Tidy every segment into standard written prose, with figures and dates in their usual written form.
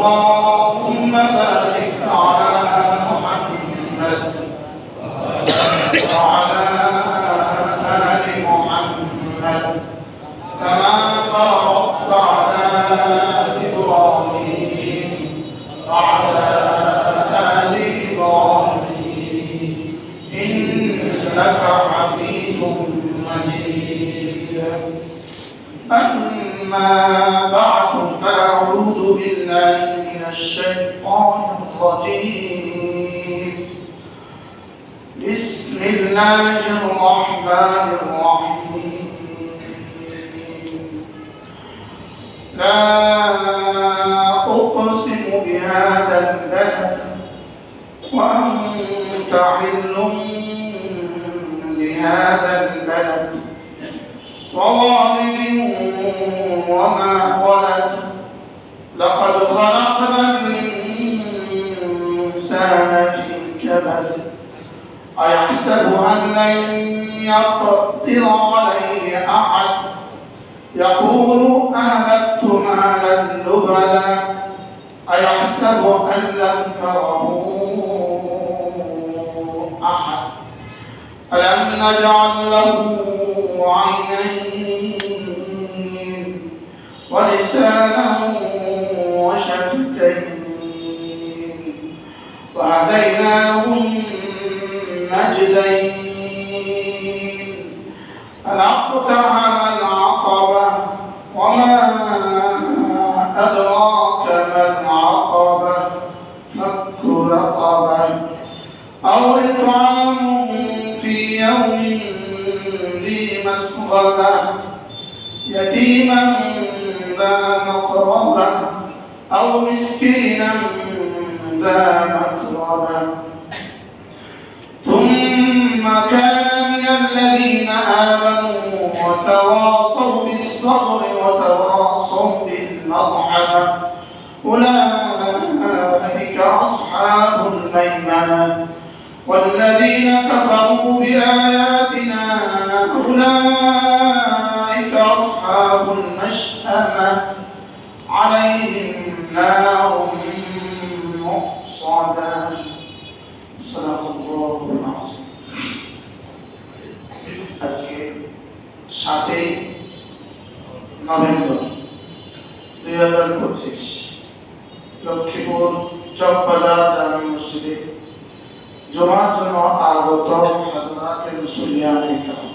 اللهم بارك على محمد وعلى آل محمد كما باركت على إبراهيم وعلى آل إبراهيم إنك حميد مجيد. أما بعد فأعوذ بالله من الشيطان الرجيم. بسم الله الرحمن الرحيم. لا أقسم بهذا البلد وأنت حل بهذا البلد ووالد وما ولد لقد خلقنا الإنسان في كبد أيحسب أن لن يقدر عليه أحد يقول أهلكت مالا لبدا أيحسب أن لم يره أحد ألم نجعل له عينين ولسانا وشفتين وهديناه النجدين فلاقتحم العقبة وما أدراك ما العقبة فك رقبة أو إطعام في يوم ذي مسغبة يتيما ذا مقربة أو مسكينا ذا متربة ثم كان من الذين آمنوا وتواصوا بالصبر وتواصوا بالمرحمة أولئك أصحاب الميمنة والذين كفروا بآياتنا أولئك أصحاب المشأمة عليهم نار مؤصدة. صدق الله العظيم. আজকে 7 নভেম্বর 2025 লক্ষ্মীপুর চকবাজার জামে মসজিদে জুমার জন্য আগত হযরতের মুসলিয়ানে کرام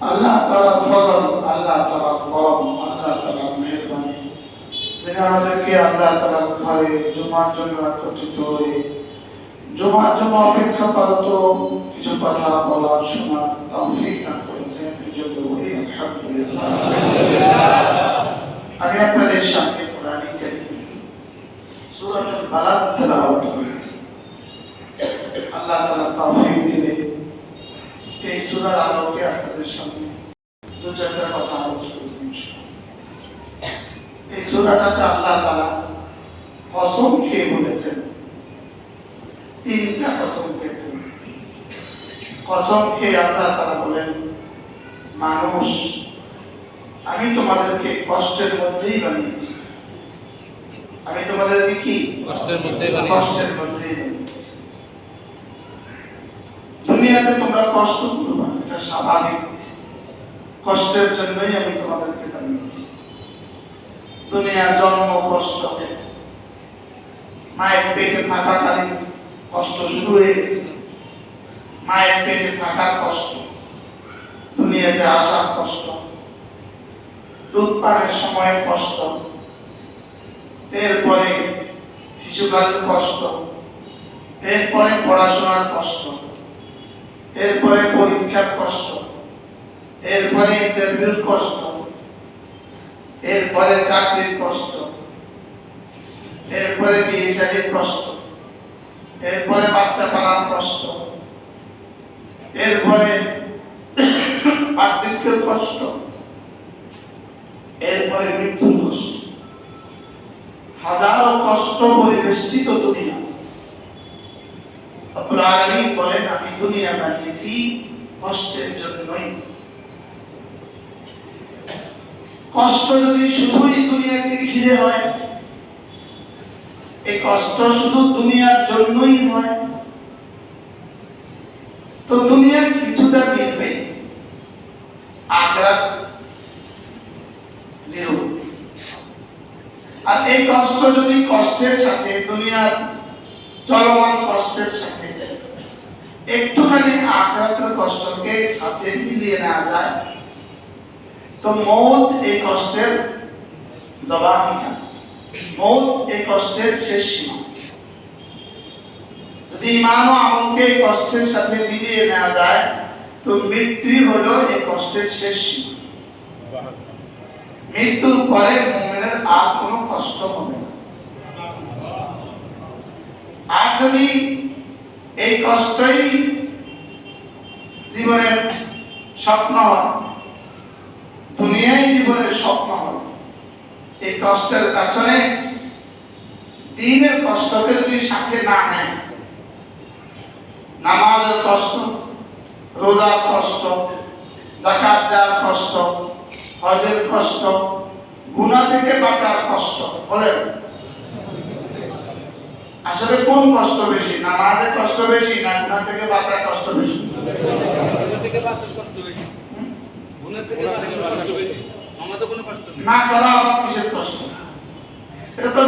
আল্লাহ তাআলা ফজল, আল্লাহ তাআলা করম, আল্লাহ তাআলা মেহেরবানি যিনি আমাদেরকে আল্লাহ তাআলার ঘরে জুমার জন্য একত্রিত হয়ে জুমার জন্য অপেক্ষারত কিছু কথা বলার শোনার তৌফিক দান করেছেন। এজন্য বলি আলহামদুলিল্লাহ। আমি আপনাদের সামনে কোরআন কারীম সূরা আল-বালাদ তেলাওয়াত করেছি। আল্লাহ তাআলা তৌফিক দিলে এই সূরার আলোকে আপনাদের সামনে দু চারটা কথা আলোচনা করব ইনশাআল্লাহ। এই সূরাটাতে আল্লাহ তাআলা কসম খেয়ে বলেছেন, 3টা কসম খেয়েছেন। কসম খেয়ে আল্লাহ তাআলা বলেন, মানুষ আমি তোমাদেরকে কষ্টের মধ্যেই বানিয়েছি। আমি তোমাদেরকে কি কষ্টের মধ্যেই বানিয়েছি। দুনিয়াতে তোমরা কষ্ট করবে, এটা স্বাভাবিক। কষ্টের জন্যই আমি তোমাদেরকে বানিয়েছি। দুনিয়ার জন্ম কষ্ট, মায়ের পেটে থাকাকালীন কষ্ট শুরু হয়ে গেছে। মায়ের পেটে থাকার কষ্ট, দুনিয়াতে আসার কষ্ট, দুধ পানের সময়ের কষ্ট, এরপরে শিশুকালীন কষ্ট, এরপরে পড়াশোনার কষ্ট, এরপরে পরীক্ষার কষ্ট, এরপরে ইন্টারভিউর কষ্ট, এরপরে চাকরির কষ্ট, এরপরে বিয়ে শাদীর কষ্ট, এরপরে বাচ্চা পালার কষ্ট, এরপরে বার্ধক্যের কষ্ট, এরপরে মৃত্যুর কষ্ট। হাজারো কষ্ট পরিবেষ্টিত দুনিয়া। রব্বুল আলামিন বলেন, আমি দুনিয়া বানিয়েছি কষ্টের জন্যই। কষ্ট যদি শুধুই দুনিয়াকে ঘিরে হয় এই কষ্ট শুধু দুনিয়ার জন্যই হয়? তো দুনিয়ার কিছুটা মিলবে, আখিরাত জিরো। আর এই কষ্ট যদি কষ্টের সাথে, দুনিয়ার চলমান কষ্টের সাথে একটুখানি আখিরাতের কষ্টকে সাথে মিলিয়ে নেওয়া যায়, তো মওত এই কষ্টের জবাবটা, মওত এই কষ্টের শেষ সীমা। যদি ঈমান ও আমলকে এই কষ্টের সাথে মিলিয়ে নেওয়া যায়, তো মৃত্যুই হলো এই কষ্টের শেষ সীমা। মৃত্যুর পরে মুমিনের আর কোনো কষ্ট হবে না। আর যদি এই কষ্টই জীবনের স্বপ্ন হয়, দুনিয়ায় জীবনের স্বপ্ন হয়, এই কষ্টের পেছনে দ্বীনের কষ্টকে যদি সাথে না নেয়, নামাজের কষ্ট, রোজার কষ্ট, যাকাত দেওয়ার কষ্ট, হজের কষ্ট, গুনাহ থেকে বাঁচার কষ্ট, বলেন আসলে কোন কষ্ট বেশি? নামাজের কষ্ট বেশি না গুনাহ থেকে বাঁচার কষ্ট বেশি? গুনাহ থেকে বাঁচার কষ্ট বেশি। গুনাহ থেকে বাঁচার কষ্ট বেশি। নামাজে কোনো কষ্ট নেই। না করা আবার কিসের কষ্ট? এটা তো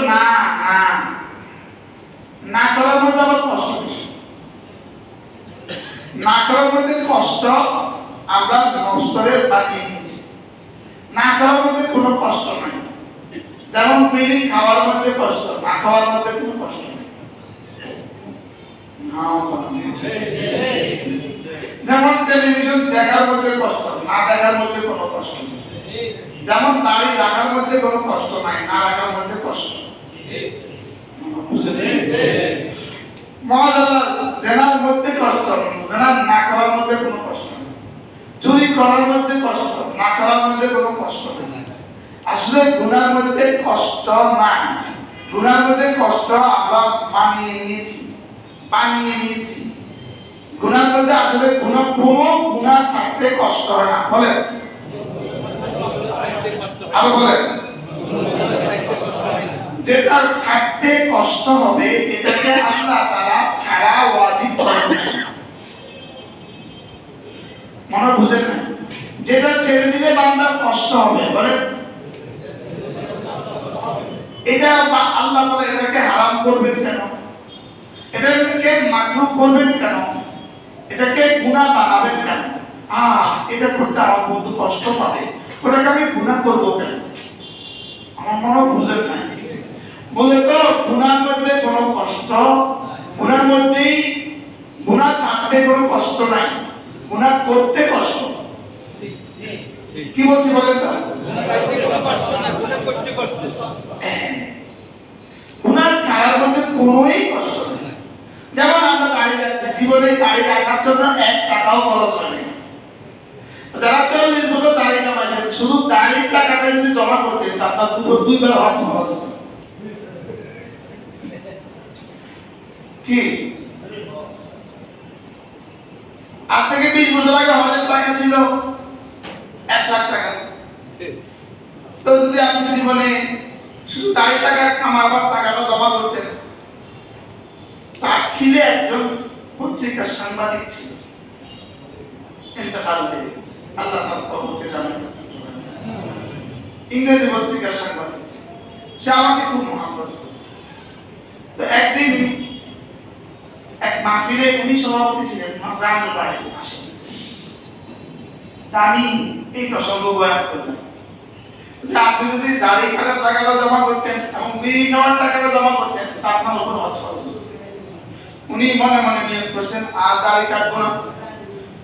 না করার মধ্যে আবার কষ্ট বেশি। না করার মধ্যে কষ্ট আমরা নফসের বানিয়ে নিয়েছি, না করার মধ্যে কোনো কষ্ট নাই। যেমন বিড়ি খাওয়ার মধ্যে কষ্ট, না খাওয়ার মধ্যে কোনো কষ্ট নেই। যেমন টেলিভিশন দেখার মধ্যে কষ্ট, না দেখার মধ্যে কোনো কষ্ট নেই। যেমন দাড়ি রাখার মধ্যে কোনো কষ্ট নাই, না রাখার মধ্যে কষ্ট। জেনার মধ্যে কষ্ট, জেনা না করার মধ্যে কোনো কষ্ট নেই। চুরি করার মধ্যে কষ্ট, না করার মধ্যে কোনো কষ্ট নেই। আসলে গুনার মধ্যে কষ্ট নাই, গুনার মধ্যে কষ্ট আমরা বানিয়ে নিয়েছি। গুনার মধ্যে আসলে কোনো গুনাহ থাকতে কষ্ট হয় না, বলেন আরো বলেন। যেটা থাকতে কষ্ট হবে এটাকে আল্লাহ তাআলা ছাড়া ওয়াজিব করেন না, মনে বুঝেন না? যেটা ছেড়ে দিলে বান্দার কষ্ট হবে, বলেন এটা আল্লাহ তাআলা এটাকে হারাম করবেন কেন? এটাকে মাকরুহ করবেন কেন? এটাকে গুনাহ বানাবেন কেন? এটা করতে আমার বন্ধু কষ্ট পাবে, ওটাকে আমি গুনাহ করবো কেন? আমার মনে বুঝেন না। বলে তো গুনার মধ্যে কোনো কষ্ট, গুনার মধ্যেই, গুনাহ ছাড়তে কোনো কষ্ট নাই, গুনাহ করতে কষ্ট। কি বলছি বলেন তো? গুনাহ ছাড়ার মধ্যে কোনোই কষ্ট নেই। যেমন আমরা দাড়ি রাখছি, জীবনে দাড়ি রাখার জন্য 1 টাকাও খরচ হয় না। যারা 40 বছর দাড়ি কামাইছেন, শুধু দাড়ির টাকাটা যদি জমা করতেন তার দুইবার হজ খরচ হতো। কি আজ থেকে 20 বছর আগে হজের টাকা ছিল 1 লাখ টাকা। তো যদি আপনি জীবনে শুধু দাড়ি টাকা কামাবার টাকাটা জমা করতেন, চাটখিলে একজন পত্রিকার সাংবাদিক ছিল, ইন্তেকাল হয়ে গেছে, আল্লাহ তার কবরকে জানেন, ইংরেজি পত্রিকার সাংবাদিক। সে আমাকে খুব মহব্বত করত। তো একদিন এক মাহফিলে উনি সভাপতি ছিলেন, গ্রামের বাড়িতে আসেন। তা আমি এই প্রসঙ্গ বয়ান করলাম যে আপনি যদি দাড়ি কাটার টাকাটা জমা করতেন এবং বিড়ি খাওয়ার টাকাটা জমা করতেন তা আপনার উপর হজ খরচ হতো। উনি মনে মনে নিয়ত করছেন আর দাড়ি কাটবো না।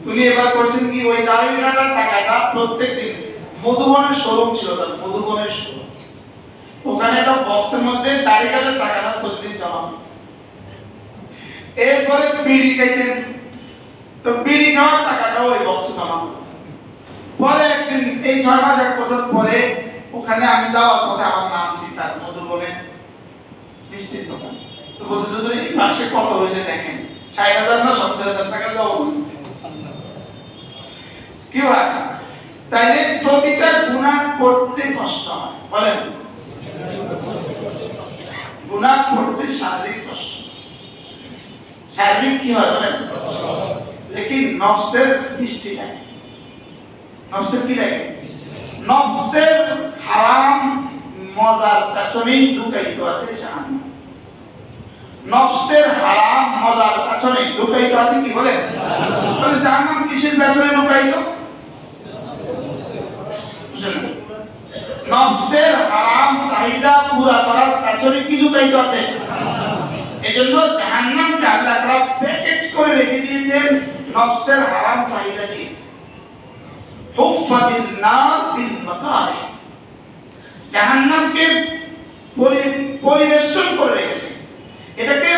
উনি এবার করছেন কি, ওই দাড়ি কাটার টাকাটা প্রত্যেকদিন মধুবনের শোরুম ছিল, তার মধুবনের শোরুম, ওখানে একটা বক্সের মধ্যে দাড়ি কাটার টাকাটা প্রতিদিন জমা। এরপরে বিড়ি খাইতেন, তো বিড়ি খাওয়ার টাকাটাও ওই বক্সে জমা। পরে একদিন এই 6 মাস 1 বছর পরে ওখানে আমি যাওয়ার পথে আমার নামছি তার মধুবনে নিশ্চিত দোকান। তো বলতে যদি এই মাসে কত হয়েছে দেখেন, 60,000 না 70,000 টাকা যাবো। কি ভাই, তাইলে প্রতিটা গুনাহ করতে কষ্ট হয়, বলেন গুনাহ করতে শারীরিক কষ্ট, শারীরিক কি হয় বলেন, লেকিন নফসের মিষ্টি লাগে। নফসের কি লাগে? নফসের হারাম মজার পেছনেই লুকায়িত আছে জাহান্নাম। নফসের হারাম মজার পেছনে লুকায়িত আছে কি বলেন? বলে জাহান্নাম কিসের পেছনে লুকায়িত? নফসের হারাম চাহিদা পুরা করার পেছনে কি লুকায়িত আছে? এজন্য জাহান্নামকে আল্লাহ তাআলা প্যাকেট করে রেখে দিয়েছেন নফসের হারাম চাহিদা দিয়ে। হুফফাতিন নার বিল মাকারি, জাহান্নামকে পরিবেষ্টন করে রেখেছে, এটাকে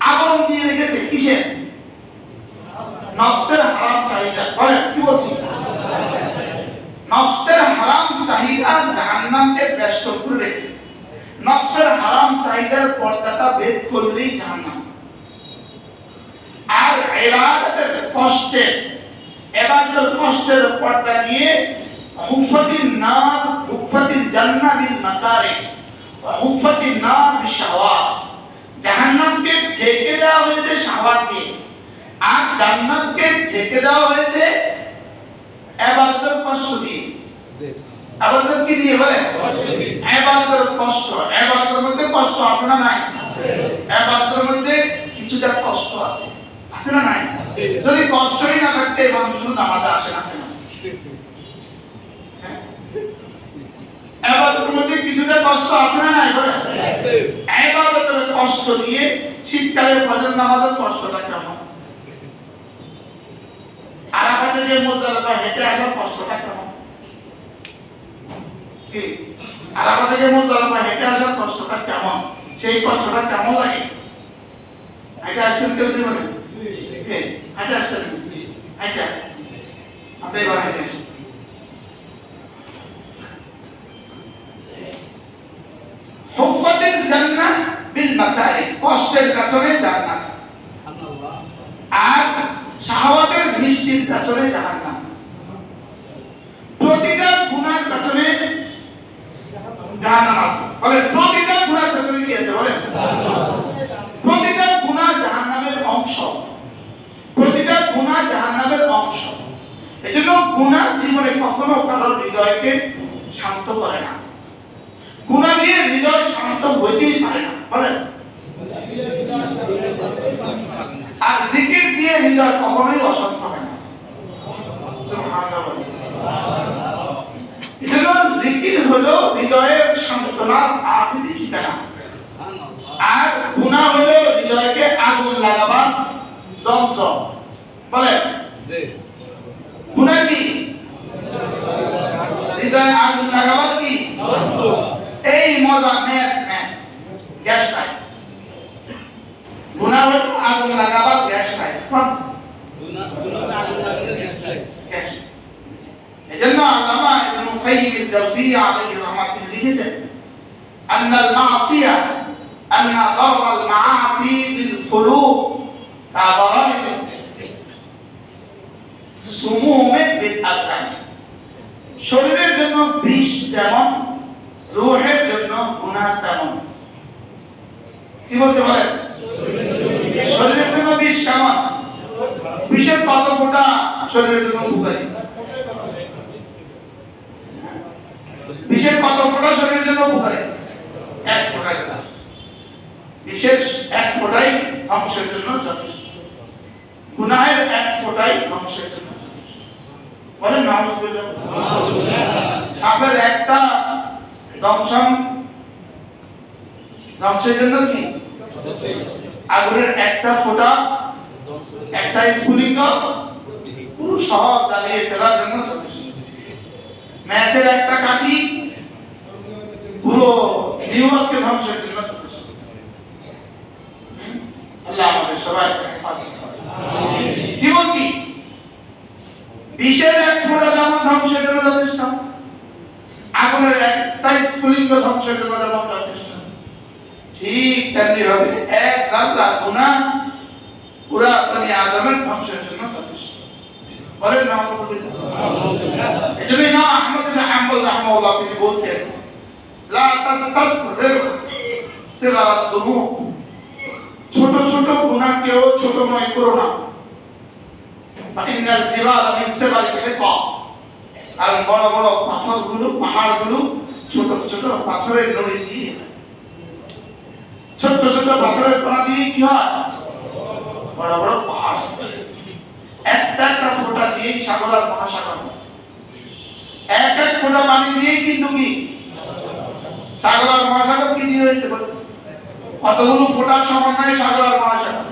আবরণ দিয়ে রেখেছে কিসের? নফসের হারাম চাহিদা। বলেন কি বলছি? নফসের হারাম চাহিদা জাহান্নামকে বেষ্টন করে রেখেছে। নফসের হারাম চাহিদার পর্দাটা ভেদ করলেই জাহান্নাম। আর ইবাদতের কষ্টের পর্দা দিয়ে হুফফাতিন নার, হুফফাতিল জান্নাহ বিল মাকারি ওয়া হুফফাতিন নার বিশাওয়াত, জাহান্নামকে ঢেকে দেওয়া হয়েছে শাহওয়াত দিয়ে, আর জান্নাতকে ঢেকে দেওয়া হয়েছে ইবাদতের কষ্ট দিয়ে। ইবাদত কি দিয়ে বলে? ইবাদতের কষ্ট। ইবাদতের মধ্যে কষ্ট আছে না নাই? ইবাদতের মধ্যে কিছুটা কষ্ট আছে, আছে না নাই? যদি কষ্টই না থাকতে মানুষগুলো নামাজে আসে না কেন? ইবাদতের মধ্যে কিছুটা কষ্ট আছে না নাই? বলে ইবাদতের কষ্ট দিয়ে শীতকালে ফজর নামাজের কষ্টটা কেমন? আরাফাত থেকে মুজদালিফা হেঁটে আসার কষ্টটা কেমন? কি আরাফাত থেকে মুজদালিফা হেঁটে আসার কষ্টটা কেমন? সেই কষ্টটা কেমন লাগে? এটা আসছেন কেউ কি বলেন? এটা আসছেন এটা আপনি এবার হেঁটে আসেন। হুফফাতিল জান্নাহ বিল মাকারি, কষ্টের পেছনে জান্নাত, আর শাহওয়াতের মিষ্টির পেছনে জাহান্নাম। প্রতিটা গুনার পেছনে জাহান্নাম আছে। বলেন প্রতিটা গুনার পেছনে কি আছে? বলেন প্রতিটা গুনাহ জাহান্নামের অংশ, প্রতিটা গুনাহ জাহান্নামের অংশ। এজন্য গুনাহ জীবনে কখনো কারোর হৃদয়কে শান্ত করে না। গুনাহ দিয়ে হৃদয় শান্ত হইতেই পারে না। বলেন আর জিকির দিয়ে হৃদয় কখনোই অশান্ত হয় না। সুবহানাল্লাহ। এজন্য জিকির হলো হৃদয়ের সান্ত্বনার আখেরি ঠিকানা, আর গুনাহ হলো হৃদয়কে আগুন লাগাবার যন্ত্র। বলেন গুনাহ কি? হৃদয়ে আগুন লাগাবার কি যন্ত্র। এই মজা ম্যাচ গ্যাস লাইট, গুনাহ হলো আগুন লাগাবার গ্যাস লাইট। গুনাহ আগুন লাগাবার গ্যাস লাইট। এজন্য আল্লামা ইবনে কাইয়িম আল-জাওজিয়্যা আলাইহি রাহমাতুল্লাহ লিখেছেন আন্নাল মাসিয়া আন্না দারাল মাআসি লিল কুলুব কাদারাল সুমুমে বিল আবদান, শরীরের জন্য বিষ যেমন রূহের জন্য গুনাহ তেমন। কি বলতে বলেন? শরীরের জন্য বিষ কেমন? বিষের কত ফোঁটা শরীরের জন্য উপকারী? বিষের কত ফোঁটা শরীরের জন্য উপকারী? এক ফোঁটা। বিষের এক ফোঁটাই ধ্বংসের জন্য যথেষ্ট, গুনাহের এক ফোঁটাই ধ্বংসের জন্য যথেষ্ট। বলেন নাউযুবিল্লাহ। সাপের একটা দংশন ধ্বংসের জন্য কি? আগুনের একটা ফোঁটা, একটা স্ফুলিঙ্গ পুরো শহর জ্বালিয়ে ফেলার জন্য যথেষ্ট। ম্যাচের একটা কাঠি পুরো নিউইয়র্ককে ধ্বংসের জন্য যথেষ্ট। আল্লাহ আমাদের সবাইকে হেফাজত করুন। কি বলছি? বিষের এক ফোঁটা যেমন ধ্বংসের জন্য যথেষ্ট, আগুনের একটা স্ফুলিঙ্গ ধ্বংসের জন্য যেমন যথেষ্ট, ঠিক তেমনি ভাবে এক জাররা গুনাহ পুরা বনি আদমের ধ্বংসের জন্য যথেষ্ট। বলেন নাউযুবিল্লাহ। এজন্য ইমাম আহমদ ইবনে হাম্বল রাহিমাহুল্লাহ তিনি বলতেন লা তাসতাসগির সিগারাত দুনুব, ছোট ছোট গুনাহকেও ছোট মনে করো না। ফাইনাল জিবাল মিন সিগারিল হিসাব, কারণ বড় বড় পাথরগুলো, পাহাড়গুলো ছোট ছোট পাথরের নড়ি দিয়ে, ছোট ছোট পাথরের কণা দিয়ে কি হয়? বড় বড় পাহাড়। একটা একটা ফোঁটা দিয়ে সাগর আর মহাসাগর, এক এক ফোঁটা পানি দিয়ে কিন্তু কি সাগর আর মহাসাগর কি দিয়ে হয়েছে? কতগুলো ফোঁটার সমন্বয়ে সাগর আর মহাসাগর,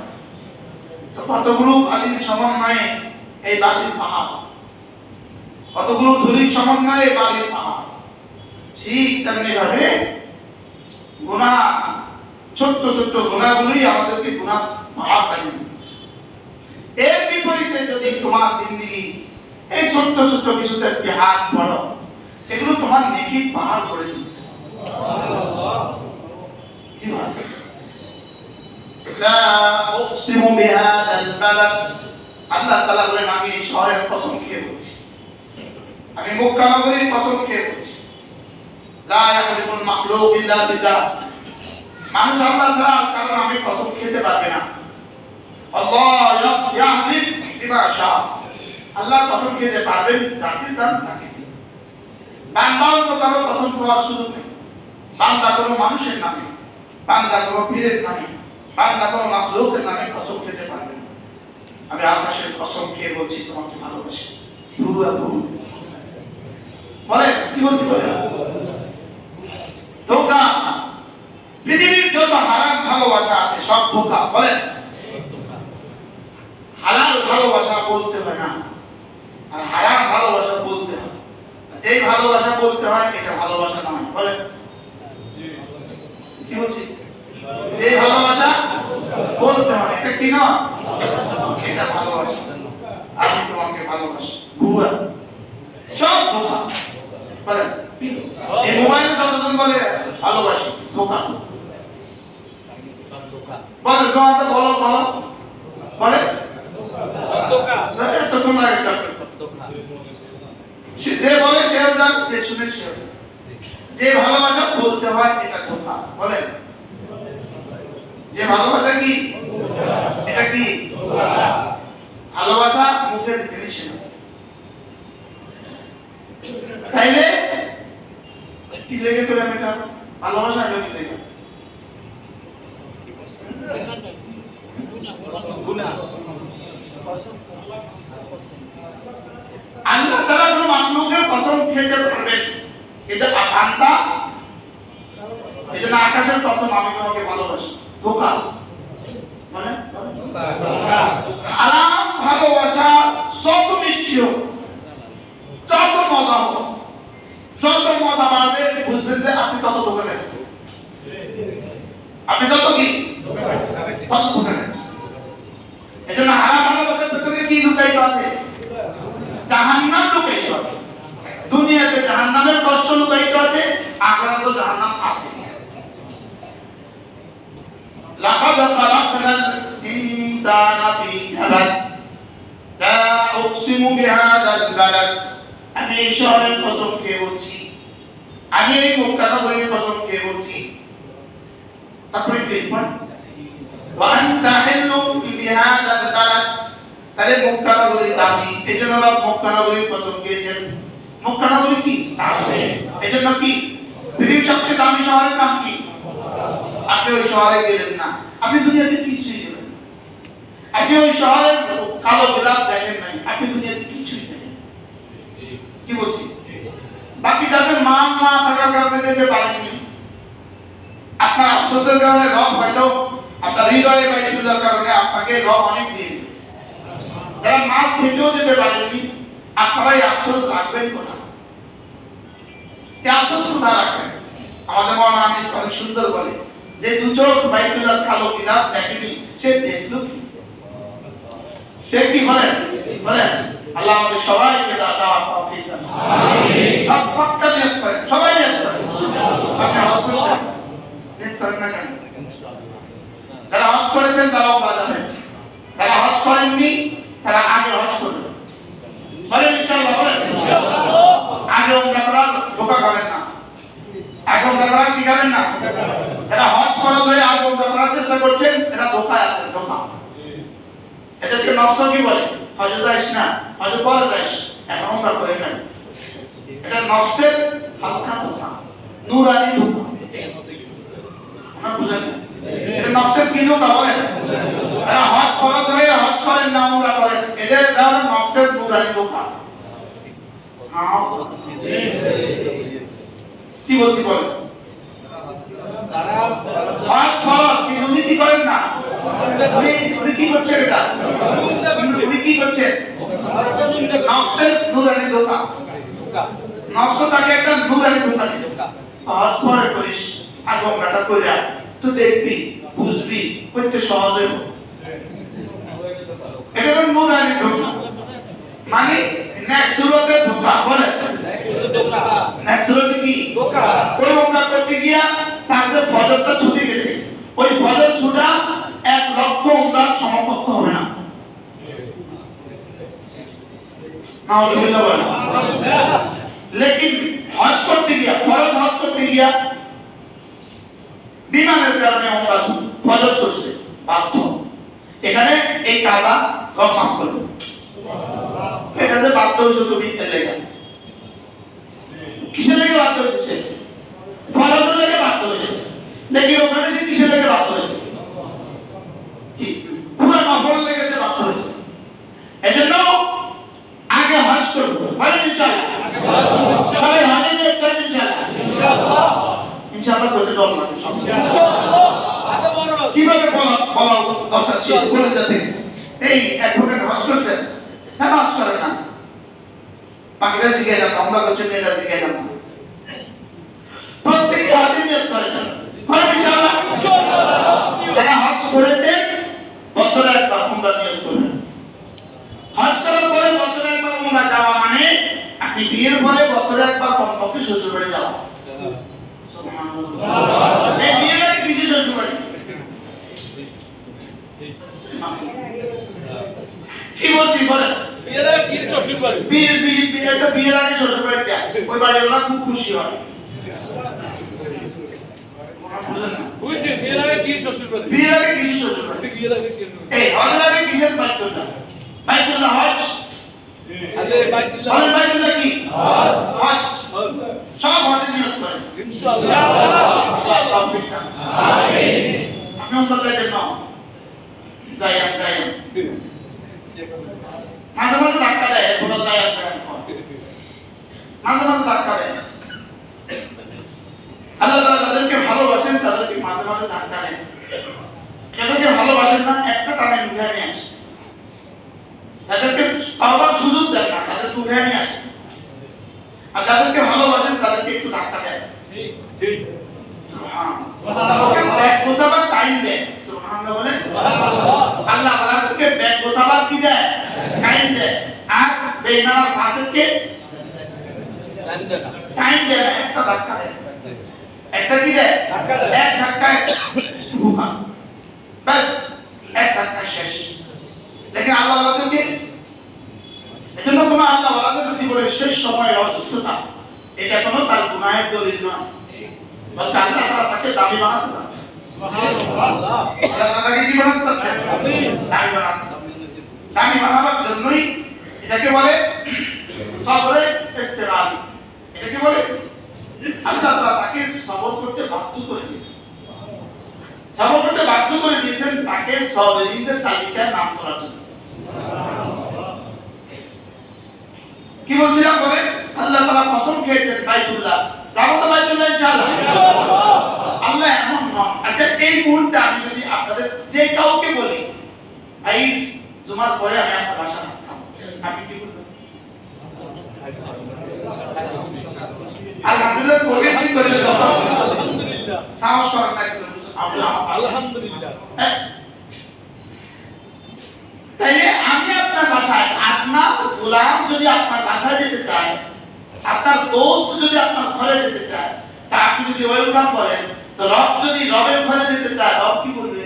তো কতগুলো বালির সমন্বয়ে এই বালির পাহাড়, কতগুলো ধুলির সমন্বয়ে বালির পাহাড়। ঠিক তেমনি ভাবে গুনাহ, ছোট্ট ছোট্ট গুনাহগুলোই আমাদেরকে গুনাহ পাহাড় বানিয়ে দিচ্ছে। এর বিপরীতে যদি তোমার জিন্দেগি এই ছোট্ট ছোট্ট কিছুতে হাত পড়ো, সেগুলো তোমার নেকির পাহাড় করে দিবে। আল্লাহ তাআলা বলেন, আমি এই শহরের কসম খেয়ে বলছি, আমি মক্কা নগরীর কসম খেয়ে বলছি, লা ইয়াহলিফুল মাখলুক ইল্লা বিল্লাহ, মানুষ আল্লাহ ছাড়া কারণ আমি কসম খেতে পারবে না। আল্লাহ ইয়াহলিফ বিমা শা, আল্লাহ কসম খেতে পারবেন যাকে চান তাকে। বান্দার তো কারো কসম খাওয়ার সুযোগ নেই। বান্দা কোনো মানুষের নামে, বান্দা কোনো পীরের নামে, বান্দা কোনো মাখলুকের নামে কসম খেতে পারবে না। আমি আকাশের কসম খেয়ে বলছি, তোমাকে ভালোবাসি। বলে কি বলছি? বলে ধোঁকা। পৃথিবীর যত হারাম ভালোবাসা আছে সব ধোঁকা। বলেন, হালাল ভালোবাসা বলতে হয় না, আর হারাম ভালোবাসা বলতে হয়। যেই ভালোবাসা বলতে হয় এটা ভালোবাসা নয়। বলেন কি বলছি? যে ভালোবাসা বলতে হয় এটা কি নয়, এটা ভালোবাসা। আমি তোমাকে ভালোবাসি, ভুয়া সব ধোঁকা। বলেন এই মোবাইলে যতজন বলে ভালোবাসি, ধোঁকা। বলেন জমাতে বলো ভালো, বলে ধোঁকা। এটা কোন একটা ধোঁকা। যে বলে সেও জান, যে শুনে সেও জান। যে ভালোবাসা বলতে হয় এটা ধোঁকা। বলেন যে ভালোবাসা কি, এটা কি ভালোবাসা মুখের জিনিস না। তাইলে কি লেগে করে আমি এটা ভালোবাসা কি লেগে? আল্লাহ তাআলা কোন মাখলুকের কসম খেতে পারবেন, এটা বান্দা। এজন্য আকাশের কসম, আমি তোমাকে ভালোবাসি, ধোঁকা। মানে হারাম ভালোবাসা যত মিষ্টি হোক, যত মজা হোক, যত মজা বাড়বে বুঝবেন যে আপনি তত ধোঁকা খাচ্ছেন। আপনি তত কি তত ধোঁকা খাচ্ছেন। এজন্য হারাম ভালোবাসার পেছনে কি লুকায়িত আছে? জাহান্নাম লুকায়িত আছে। দুনিয়াতে জাহান্নামের কষ্ট লুকায়িত আছে, আখিরাতে জাহান্নাম আছে। লাকাদ খালাকনাল ইনসানা ফি কাবাদ, লা উকসিমু বিহাদাল বালাদ, আমি এই শহরের কসম খেয়ে বলছি, আমি এই মক্কা নগরীর কসম খেয়ে বলছি। তারপরে দেখবেন ওয়া আনতা হিল্লুম বিহাদাল বালাদ, তাহলে মক্কা নগরী দামি, এজন্য আল্লাহ মক্কা নগরীর কসম খেয়েছেন। মক্কা নগরী কি দামি, এজন্য কি পৃথিবীর সবচেয়ে দামি শহরের নাম কি? আপনি ওই শহরে গেলেন না, আপনি দুনিয়াতে কিছুই গেলেন না। আপনি ওই শহরের কালো গোলাপ দেখেন নাই, আপনি দুনিয়াতে কিছুই দেখেন। কি বলছি? বাকি যাদের মান না থাকার কারণে যেতে পারেননি, আপনার আফসোসের কারণে রব হয়তো আপনার হৃদয়ে বাইতুল্লাহর কারণে আপনাকে রব অনেক দিন। যারা মাল থেকেও যেতে পারেননি, আপনারাই আফসোস রাখবেন কোথায়? এই আফসোস কোথায় রাখবেন? আমাদের মাওলানা আমির অনেক সুন্দর বলে যে দু চোখ বাইতুল্লাহর কালো গোলাপ দেখেনি, সে দেখলো কি? সে কি বলেন? বলেন আল্লাহ আমাদের সবাইকে দাওয়াত তৌফিক দান। আমিন। সব পাক্কা নিয়ত করেন, সবাই নিয়ত করেন। আপনি হজ করছেন, নিয়ত করেন না কেন? যারা হজ করেছেন তারাও বাজাবেন, যারা হজ করেননি তারা আগে হজ করবেন। বলেন ইনশাআল্লাহ, বলেন ইনশাআল্লাহ। আগে ওমরা করার ধোঁকা খাবেন না, আগে ওমরা করার কি খাবেন না। এটা হজ ফরজ হয়ে আর উমরা করার চেষ্টা করছেন, এটা ধোঁকায় আছেন, ধোঁকা। এটাকে নফস কি বলে? হজ যাইস না, হজ পরে যাইস, এখন উমরা করে ফেল। এটা নফসের হালকা ধোঁকা, নূরানি ধোঁকা। আমরা বুঝেন না? এটা নফসের কি ধোঁকা বলেন? এটা হজ ফরজ হয়ে হজ করেন না উমরা করেন, এদের দ্বারা নফসের নূরানি ধোঁকা। কি বলছি বলেন? হজ ফরজ কিন্তু উনি কি করেন না, উনি কি করছেন? এটা উনি কি করছেন? নফসের নূরানি ধোঁকা। নফস তাকে একটা নূরানি ধোঁকা দিচ্ছে। হজ পরে করিস, আগে উমরাটা কইরা তো দেখবি, বুঝবি, করতে সহজ হবে। এটা হলো নূরানি ধোঁকা, মানে নেক্সুরতে ধোঁকা বলে। নেক্সুরতে কি ধোঁকা? ওই উমরা করতে গিয়া তার যে ফজরটা ছুটে গেছে, ওই ফজর ছুটা 1 লক্ষ উমরার সমকক্ষ হবে না। নাউজুবিল্লাহ বলেন। লেকিন হজ করতে গিয়া, ফরজ হজ করতে গিয়া বিমানের কারণে উমরা ফজর ছুটছে, বাধ্য এখানে এই কাজা রব মাফ করবে। এটা যে বাধ্য হয়েছে তুমি এর লেগে, কিসের লেগে বাধ্য হয়েছে? ফরজের লেগে বাধ্য হয়েছে। লেকিন ওখানে সে কিসের লেগে বাধ্য হয়েছে? কি পুরো নফল লেগে সে বাধ্য হয়েছে। এজন্য আগে হজ করব, বলেন ইনশাআল্লাহ। সবাই হজে নিয়ত করেন ইনশাআল্লাহ। ইনশাআল্লাহ করতে দল না ইনশাআল্লাহ। কিভাবে বলা দরকার ছিল বলে যাতে এই অ্যাডভোকেট হজ করছেন, কেন হজ করেন না? বাকিরা জিজ্ঞাসা না, আমরা করছেন এটা জিজ্ঞাসা না। প্রত্যেকে হজে নিয়ত করেন ইনশাআল্লাহ। যারা হজ করেছেন বছরে একবার উমরা নিয়ত করবেন। হজ করার পরে বছরে একবার উমরা যাওয়া মানে আপনি বিয়ের পরে বছরে একবার কমপক্ষে শ্বশুর বাড়ি যাওয়া। সুবহানাল্লাহ। এই বিয়ের আগে কিছু শ্বশুর বাড়ি কি বলছি বলেন? বিয়ের আগে কি শ্বশুর বাড়ি? বিয়ের আগে শ্বশুর বাড়ি যায়, ওই বাড়িওয়ালা খুব খুশি হয়। বুঝছি বিয়ের আগে কি শ্বশুর বাড়ি? বিয়ের আগে কি শ্বশুর বাড়ি? বিয়ের আগে কি শ্বশুর বাড়ি? এই হজের আগে কিসের বাইতুল্লাহ? বাইতুল্লাহ হজ। আরে বাইতুল্লাহ, বলেন বাইতুল্লাহ কি? হজ। হজ সব হজে নিয়ত করেন ইনশাআল্লাহ। ইনশাআল্লাহ আমিন। আপনি উমরা যাইবেন না, যাইয়েন মাঝে মাঝে ধাক্কা দেয়, এরপর যাইয়েন মাঝে মাঝে ধাক্কা দেয়। আল্লাহ তাআলা যাদেরকে ভালোবাসেন তাদেরকে মাঝে মাঝে ধাক্কা দেন। যাদেরকে ভালোবাসেন না একটা টানে উঠায় নিয়ে আসে, যাদেরকে তওবার সুযোগ দেন না তাদেরকে উঠায় নিয়ে আসে, আর যাদেরকে ভালোবাসেন তাদেরকে একটু ধাক্কা দেন। ঠিক ঠিক সুবহানাল্লাহ। ওকে ব্যাগ গোছাবার টাইম দেন। সুবহানাল্লাহ বলেন। আল্লাহ তাআলাকে ব্যাগ গোছাবার কি দেয়? টাইম দেয়। আর বেঈমানের ফাসিককে টাইম দেয় না, একটা ধাক্কা দেয়। একটা কি দেয়? ধাক্কা দেয়। এক ধাক্কায় ধোঁকা, বাস এক ধাক্কায় শেষ। লেকিন আল্লাহ ওয়ালাদেরকে, এজন্য তোমার আল্লাহ ওয়ালাদের জীবনের শেষ সময়ের অসুস্থতা এটা কোনো তার গুনাহের দলিল নয়, বলতে আল্লাহ তাআলা তাকে দামি বানাতে চাচ্ছেন। সুবহানাল্লাহ। আল্লাহ তাকে কি বানাতে চাচ্ছেন? দামি বানাতে চাচ্ছেন। দামি বানাবার জন্যই এটাকে বলে সবরে ইস্তেরালি। এটাকে বলে আল্লাহ তাআলা তাকে সবর করতে বাধ্য করে দিয়েছেন। সবর করতে বাধ্য করে দিয়েছেন তাকে সাবরিনদের তালিকায় নাম করার জন্য। কি বলছিলাম বলে? আল্লাহ তাআলা কসম খেয়েছেন বাইতুল্লাহ, যাবো তো বাইতুল্লাহ ইনশাআল্লাহ। আল্লাহ এমন নন। আচ্ছা এই মুহূর্তে আমি যদি আপনাদের যে কাউকে বলি এই জুমার পরে আমি আপনার বাসা থাকতাম, আপনি কি বলবেন? আলহামদুলিল্লাহ বলে কি করে? আলহামদুলিল্লাহ। সাহস করেন না একটু? আলহামদুলিল্লাহ। তাইলে আমি আপনার বাসায়, আপনার গোলাম যদি আপনার বাসায় যেতে চায়, আপনার দোস্ত যদি আপনার ঘরে যেতে চায়, তা আপনি যদি ওয়েলকাম করেন, তো রব যদি রবের ঘরে যেতে চায়, রব কি বলবে?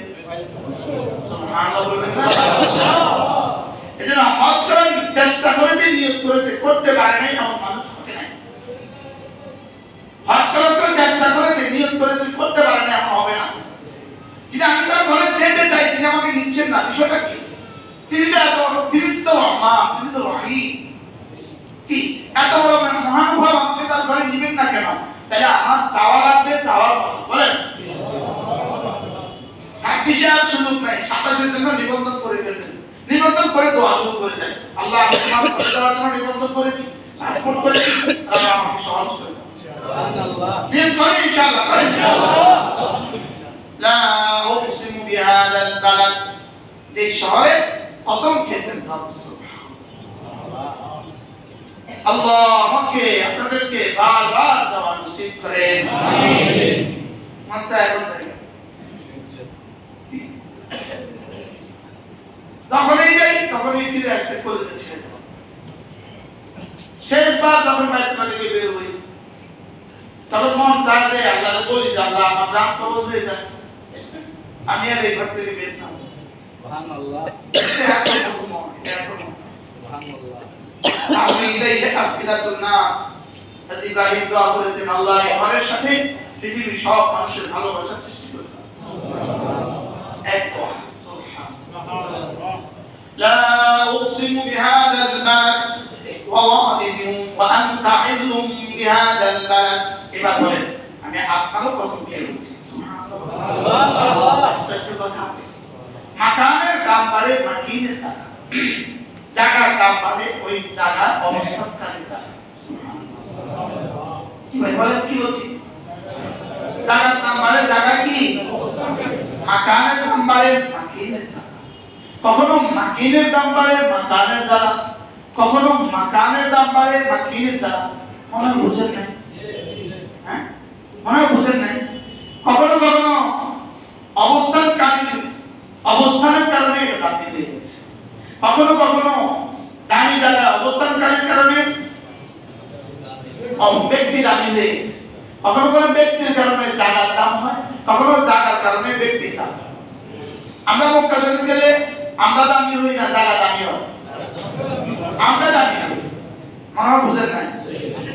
সুবহানাল্লাহ বলবে না? এজন্য হজ করার চেষ্টা করেছে, নিয়ত করেছে, করতে পারে নাই এমন মানুষ থাকে নাই। হজ করার চেষ্টা করেছে, নিয়ত করেছে, করতে পারে না এমন হবে না। দিচ্ছেন না, বিষয়টা কি? তিনি তো রহমান, তিনি তো রহিম। কি এত বড় মহানুভব আপনি তার ঘরে নিবেন না কেন? তাহলে আমার চাওয়া লাগবে, চাওয়ার মতো বলেন। 26-এ আর সুযোগ নাই, 27-এর জন্য নিবন্ধন করে ফেলবেন। নিবন্ধন করে দোয়া শুরু করে দেন, আল্লাহ আমি তোমার ঘরে যাওয়ার জন্য নিবন্ধন করেছি, পাসপোর্ট করেছি, আল্লাহ আমাকে সহজ করে দাও। সুবহানাল্লাহ। নিয়ত করেন ইনশাআল্লাহ, করেন ইনশাআল্লাহ। লা উকসিমু বিহাদাল বালাদ, যে শহরে কসম খেয়েছেন আল্লাহ আমাকে আপনাদেরকে বারবার যাওয়া নসিব করেন, আমিন। মাত্রা এখন যখনই যাই তখনই ফিরে আসতে করেছেন। শেষবার যখন বাইতুল্লাহ থেকে বের হই তখন মন চায় যে আল্লাহর বলি যে আল্লাহ আমার জান কবজ হয়ে যায়, আমি আর এই ঘর থেকে বের না। সুবহানাল্লাহ। সুবহানাল্লাহ। আমি ইলাইহি আফিদাতুন নাস, হাজী ইব্রাহিম দোয়া করেছেন আল্লাহ এই ঘরের সাথে পৃথিবীর সব মানুষের ভালোবাসা সৃষ্টি করে দাও। এক দোয়া সুবহানাল্লাহ। লা উকসিমু বিহাদাল বালাদ ওয়া ওয়ালিদিন ওয়া আনতা ইল্লুম বিহাদাল বালাদ। এবার বলেন আমি আপনারও কসম খেয়ে বলছি সুবহানাল্লাহ। সত্য কথা, মাকানের দাম বাড়ে মাকিনের টাকা, জায়গার দাম বাড়ে ওই জায়গার অবস্থানকারীর টাকা। সুবহানাল্লাহ। কি ভাই বলেন, কি বলছি? জায়গার দাম বাড়ে জায়গা কি অবস্থানকারী, মাকানের দাম বাড়ে মাকিনের টাকা। কখনো মাকিনের দাম বাড়ে মাকানের দ্বারা, কখনো মাকানের দাম বাড়ে মাকিনের দ্বারা। মনে বুঝেন নাই? হ্যাঁ মনে বুঝেন নাই? কখনো কখনো অবস্থানের কারণে দামি হয়ে গেছে, কখনো কখনো দামি জায়গা অবস্থানকারীর কারণে ব্যক্তি দামি হয়ে গেছে, কখনো কোনো ব্যক্তির কারণে জায়গার দাম হয়, কখনো জায়গার কারণে ব্যক্তির দাম। আমরা মক্কা শরীফ গেলে আমরা দামি হই না, জায়গা দামি হয়? আমরা দামি হই। মনে বুঝেন নাই?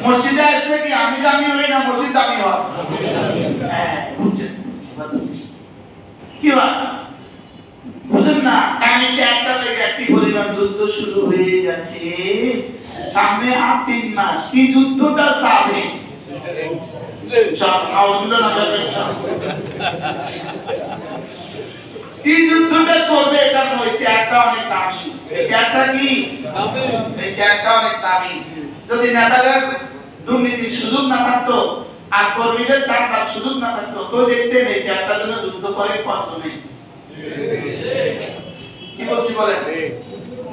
মসজিদে আসলে কি আমি দামি হই না মসজিদ দামি হয়? হ্যাঁ বুঝছেন কি হয় বুঝেন না? আমি একটা লেগে একটি পরিমাণ যুদ্ধ শুরু হয়ে গেছে, সামনে আর 3 মাস। কি যুদ্ধটা চাবে? কি যুদ্ধটা করবে? এটা ওই চেয়ারটা অনেক দামি। এই চেয়ারটা কি দামি? এই চেয়ারটা অনেক দামি। যদি নেতাদের দুর্নীতির সুযোগ না থাকতো আর কর্মীদের চাঁদার সুযোগ না থাকতো তো দেখতেন এই চেয়ারটার জন্য যুদ্ধ করে কতজনে। কি বলছি বলেন?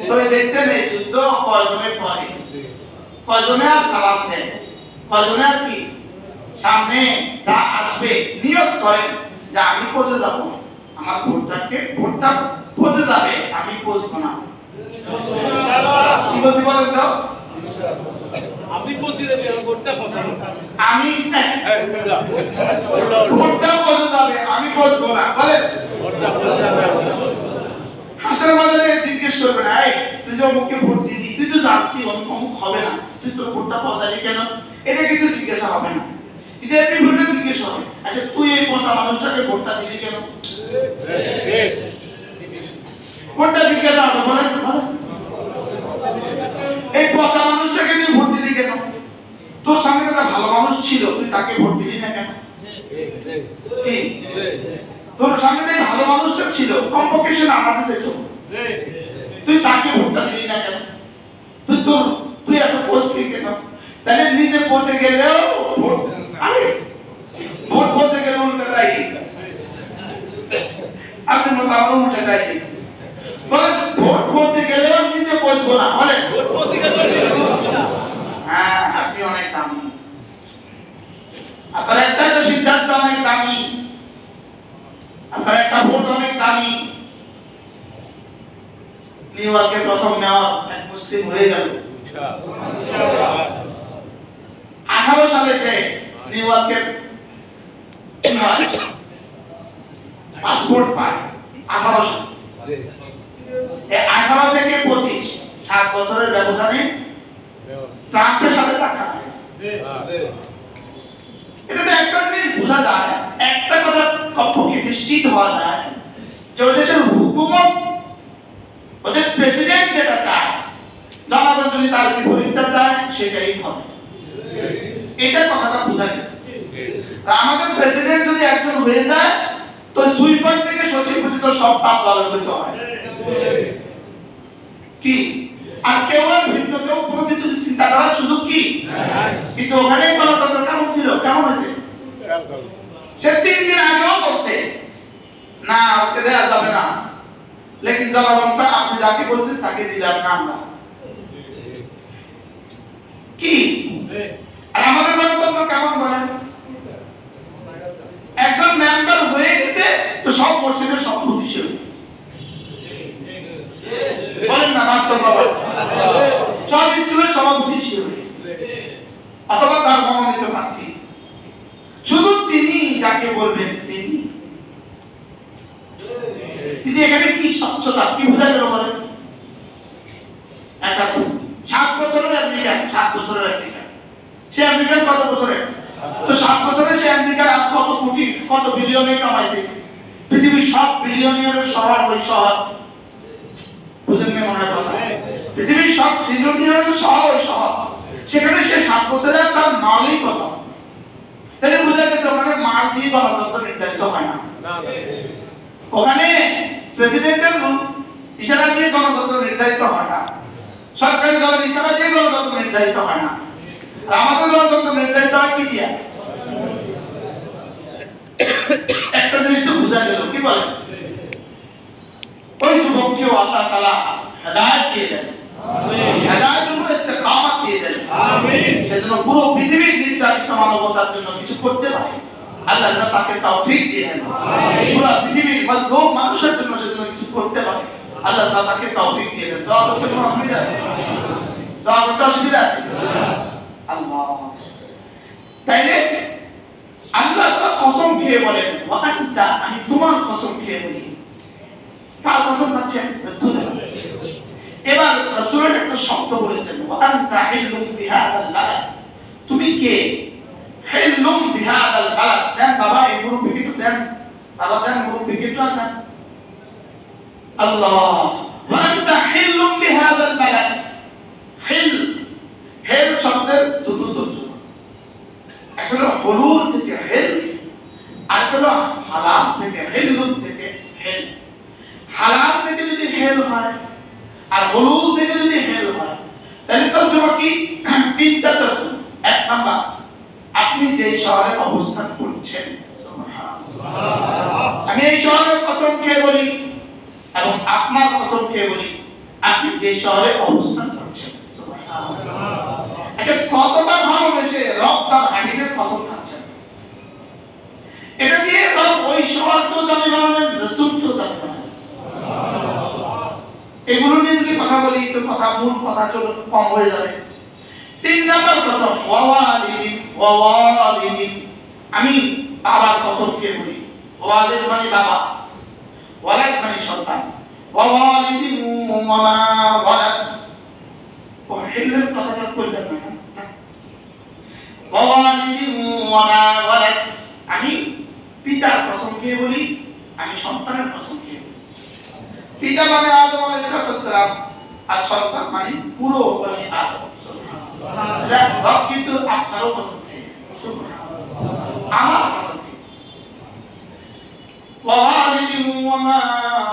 তো দেখতেন এই যুদ্ধ কয়জনে করে, কয়জনে আর সালাম দেয়, কয়জনে আর কি সামনে যা আসবে নিয়ত করেন যে আমি পৌঁছে যাব, আমার ভোটটা পৌঁছে যাবে, আমি পৌঁছবো না। কি বলছি বলেন তো? আপনি পৌঁছে দেবেন, ভোটটা পৌঁছানো, আমি ভোটটা পৌঁছে যাবে, আমি পৌঁছবো না। বলেন ভোটটা পৌঁছে যাবে। হাসের ময়দানে জিজ্ঞেস করবে না, এই তুই যে অমুককে ভোট দিলি, তুই তো জানতি অমুক হবে না, তুই তোর ভোটটা পৌঁছালি কেন? এটা কিন্তু জিজ্ঞাসা হবে না, কিন্তু এমনি ভোটটা জিজ্ঞেস হবে, আচ্ছা তুই এই পচা মানুষটাকে ভোটটা দিলি কেন? ভোটটা জিজ্ঞাসা হবে। বলেন এই পচা মানুষটাকে নিয়ে ভোট দিলি কেন? তোর সামনে একটা ভালো মানুষ ছিল, তুই তাকে ভোট দিলি না কেন? কি তোর সামনে যে ভালো মানুষটা ছিল, কমপক্ষে সে নামাজে যেত, তুই তাকে ভোটটা দিলি না কেন? তুই এত বসলি কেন? তাহলে নিজে পৌঁছে গেলেও ভোট, আরে ভোট পৌঁছে গেলে উল্টাটাই, আপনি মতো আমার উল্টাটাই। বলেন ভোট পৌঁছে গেলেও নিজে পৌঁছবো না। বলেন ভোট পৌঁছে গেলেও নিজে পৌঁছবো না। হ্যাঁ আপনি অনেক দামি, আপনার একটা তো সিদ্ধান্ত অনেক দামি, আপনার একটা ভোট অনেক দামি। নিউ ইয়র্কের প্রথম মেয়র এক মুসলিম হয়ে গেল। 18 সালে সে নিউ ইয়র্কের পাসপোর্ট পায়। 18 সালে, 18 থেকে 25 7 বছরের ব্যবধানে ট্রাম্পের সাথে দেখা হয়। এটা তো একটা জিনিস বোঝা যায়, একটা কথা কমপক্ষে নিশ্চিত হওয়া যায় যে ওই দেশের হুকুমত, ওদের প্রেসিডেন্ট যেটা চায়, জনগণ যদি তার বিপরীতটা চায় সেটাই হবে। এটা কথাটা বোঝা গেছে। আর আমাদের প্রেসিডেন্ট যদি একজন হয়ে যায় তো সুইপার থেকে সচিব পর্যন্ত সব তার দলের হইতে হয় কি, আর কেউ ভিন্ন কেউ কোনো কিছু চিন্তা করার সুযোগ কি। কিন্তু ওখানে গণতন্ত্র কেমন ছিল, কেমন হয়েছে? সে 3 দিন আগেও বলছে না ওকে দেওয়া যাবে না, লেকিন জনগণকে আপনি যাকে বলছেন তাকে দিলাম না আমরা কি। আর আমাদের গণতন্ত্র কেমন বলেন? একজন মেম্বার হয়ে গেছে তো সব মসজিদের সভাপতি ছিল, বলেন না বাস্তব বাবা, সব স্কুলের সভাপতি ছিল অথবা তার মনোনীত প্রার্থী, শুধু তিনি যাকে বলবেন তিনি। কিন্তু এখানে কি স্বচ্ছতা, কি বোঝা গেল বলেন? একটা 7 বছরের আমেরিকান, 7 বছরের আমেরিকান, সে আমেরিকান কত বছরের? তো 7 বছরে সে আমেরিকার কত কোটি কত বিলিয়নে কামাইছে? পৃথিবীর সব বিলিয়নিয়ারের শহর ওই শহর, বুঝেন না মনে কথা? পৃথিবীর সব ট্রিলিয়নিয়ারের শহর ওই শহর, সেখানে সে 7 বছরে তার মালই কত। তাহলে বোঝা গেছে ওখানে মাল দিয়ে গণতন্ত্র নির্ধারিত হয় না। ওখানে প্রেসিডেন্টের ইশারা দিয়ে গণতন্ত্র নির্ধারিত হয় না, সরকারি দলের ইশারা দিয়ে গণতন্ত্র নির্ধারিত হয় না। আর আমাদের গণতন্ত্র নির্ধারিত হয় কি দিয়া? একটা জিনিস তো বোঝা গেল, কি বলেন? ওই যুবককেও আল্লাহ তাআলা হেদায়েত দিয়ে দেন, হেদায়েতের উপর ইস্তেকামত দিয়ে দেন, সেজন্য পুরো পৃথিবীর নির্যাতিত মানবতার জন্য কিছু করতে পারে আল্লাহ যেন তাকে তৌফিক দিয়ে দেন। পুরো পৃথিবীর মজলুম মানুষের জন্য সেজন্য কিছু করতে পারে আল্লাহ তাআলা তাকে তৌফিক দিয়ে দেন। দোয়া করতে কোনো অসুবিধা আছে? দোয়া করতে অসুবিধা আছে? আল্লাহ তাইলে আল্লাহ তাআলা কসম খেয়ে বলেন ওয়া আনতা, আমি তোমার কসম খেয়ে বলি। কার কসম খাচ্ছেন? রাসূলের। এবার রাসূলের একটা শব্দ বলেছেন ওয়া আনতা হিল্লুম বিহাদাল বালাদ, তুমি কে? হিল্লুম বিহাদাল বালাদ, দেন বাবা এই মুরব্বিকে একটু দেন, বাবা দেন মুরব্বিকে একটু দেন। আল্লাহ ওয়া আনতা হিল্লুম বিহাদাল বালাদ। হিল, হেল শব্দের দুটো তর্জমা, একটা হলো হুলুল থেকে হেল, আর একটা হলো হালাল থেকে, হিল্লুম থেকে হেল। হালাল থেকে যদি হেল হয় আর হুলুল থেকে যদি হেল হয় তাহলে তর্জমা কি? 3টা তর্জমা। 1 নাম্বার, আপনি যে শহরে অবস্থান করছেন, সুবহানাল্লাহ, আমি এই শহরের কসম খেয়ে বলি এবং আপনার কসম খেয়ে বলি আপনি যে শহরে অবস্থান করছেন, সুবহানাল্লাহ, এটা কতটা ভালোবেসে রব তার হাবিবের কসম খাচ্ছেন। এটা দিয়ে রব ওই শহরকেও দামি বানালেন, রাসূলকেও দামি বানালেন। এগুলো নিয়ে যদি কথা বলি তো কথা মূল কথা চলো কম হয়ে যাবে। 3 নাম্বার কসম, ওয়ালিদিন, আমি বাবার কসম খেয়ে বলি। ওয়ালিদ মানে বাবা, ওয়ালাদ মানে সন্তান। ওয়ালিদিন ওয়া মা ওয়ালাদ, ওয়াহিলের কথাটা বললেন না। ওয়ালিদিন ওয়া মা ওয়ালাদ, আমি পিতার কসম খেয়ে বলি, আমি সন্তানের কসম খেয়ে বলি। পিতা মানে আদম আলাইহিস সালাম আর সন্তান মানে পুরো বনি আদম, সুবহানাল্লাহ। রব কিন্তু আপনারও কসম খেয়ে, সুবহানাল্লাহ, আমার কসম খেয়ে। ওয়ালিদিন ওয়া মা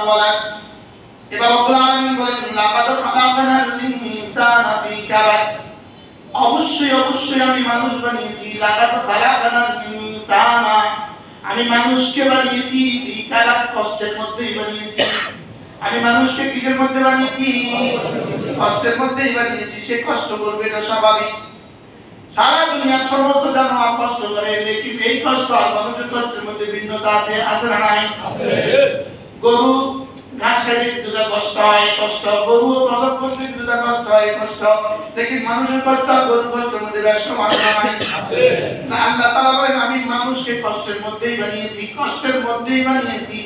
ওয়ালাদ, এবার রব্বুল আলামিন বলেন লাকাদ খালাকনাল ইনসানা ফি কাবাদ, অবশ্যই আমি মানুষ বানিয়েছি। লাকাদ খালাকনাল ইনসানা, আমি মানুষকে বানিয়েছি ফি কাবাদ, কষ্টের মধ্যেই বানিয়েছি। আমি মানুষকে কিসের মধ্যে বানিয়েছি? কষ্টের মধ্যেই বানিয়েছি। সে কষ্ট করবে, এটা স্বাভাবিক। সারা দুনিয়ার সমস্ত জানোয়ার কষ্ট করে, লেকিন এই কষ্ট আর মানুষের কষ্টের মধ্যে ভিন্নতা আছে, আছে না নাই? আছে। গরু ঘাস খাইতে কিছুটা কষ্ট হয়, কষ্ট। গরু প্রসব করতে কিছুটা কষ্ট হয়, কষ্ট। লেকিন মানুষের কষ্ট আর গরুর কষ্টের মধ্যে বেশ সমান নাই, আছে। না, আল্লাহ তাআলা বলেন আমি মানুষকে কষ্টের মধ্যেই বানিয়েছি, কষ্টের মধ্যেই বানিয়েছি।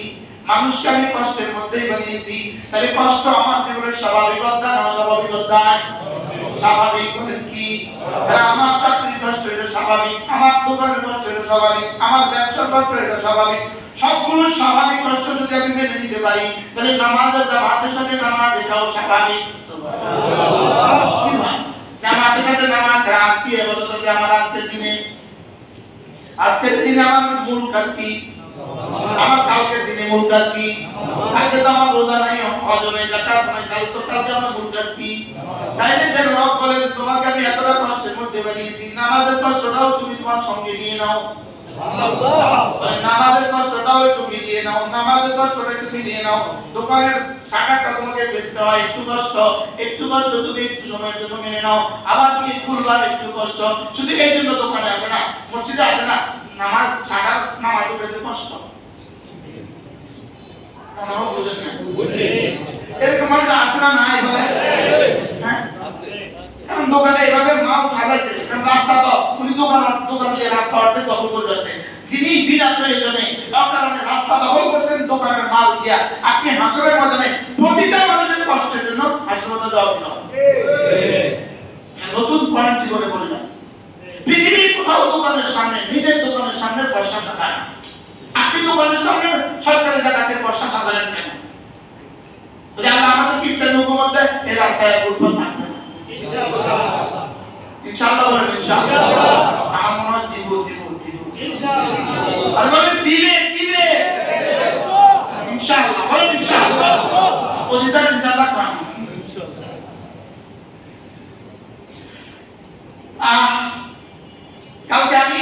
মানুষকে আমি কষ্টের মধ্যেই বানিয়েছি। তাহলে কষ্ট আমার জীবনের স্বাভাবিকতা না অস্বাভাবিকতা? স্বাভাবিক বলেন কি? আমার চাকরি কষ্ট হইলো স্বাভাবিক, আমার দোকানের কষ্ট হইলো স্বাভাবিক, আমার ব্যবসার কষ্ট হইলো স্বাভাবিক। সবগুলো স্বাভাবিক কষ্ট যদি আমি মেনে নিতে পারি, তাহলে নামাজের জামাতের সাথে নামাজ এটাও স্বাভাবিক। সুবহানাল্লাহ। জামাতের সাথে নামাজ রাত কি এবাদত হবে আমার আজকের দিনে আমার মূল কাজ কি? আমার কালকের দিনে মূল কাজ কি? কালকে তো আমার রোজা নাই, হজ নাই, যাকাত নাই, কালকে আমার মূল কাজ কি? তাইলে যে রব বলেন তোমাকে আমি এতটা কষ্টের মধ্যে বানিয়েছি, নামাজের কষ্টটাও তুমি তোমার সঙ্গে নিয়ে নাও। নামাজের কষ্টটাও একটু মিলিয়ে নাও, নামাজের কষ্টটা একটু মিলিয়ে নাও। দোকানের শাখাটা তোমাকে ফেলতে হয়, একটু কষ্ট তুমি একটু সময়ের জন্য মেনে নাও। আবার কি খুলবার একটু কষ্ট, শুধু এই জন্য দোকানে আসে না, মসজিদে আসে না, নামাজ ছাড়ার নামাজও পেতে কষ্ট। বুঝেন না? এরকম মানুষ আছে না? নাই বলে হ্যাঁ, কারণ দোকানে এইভাবে মাল সাজাইছে, রাস্তা তো উনি দোকান দিয়ে রাস্তা অর্ধেক দখল করে যাচ্ছে। যিনি বিনা প্রয়োজনে অকারণে রাস্তা দখল করছেন দোকানের মাল দিয়া, আপনি হাসরের ময়দানে প্রতিটা মানুষের কষ্টের জন্য হাসপাতালে যাওয়া উচিত। নতুন পয়েন্ট জীবনে বললাম, পৃথিবীর কোথাও দোকানের সামনে, নিজের দোকানের সামনে বর্ষা সাজায় না। আপনি দোকানের সামনে সরকারি জায়গাতে বর্ষা সাজালেন কেন? আল্লাহ আমাদের কিস্তের হুকুমত দেয়, এই রাস্তায় ফুটবল থাকবে না। ইনশাআল্লাহ বলেন ইনশাআল্লাহ। আমার মনে হয় দিব ইনশাআল্লাহ। আর বলেন দিবে ইনশাআল্লাহ, বলেন ইনশাআল্লাহ। ওজিদার ইনশাআল্লাহ করেন। কালকে আমি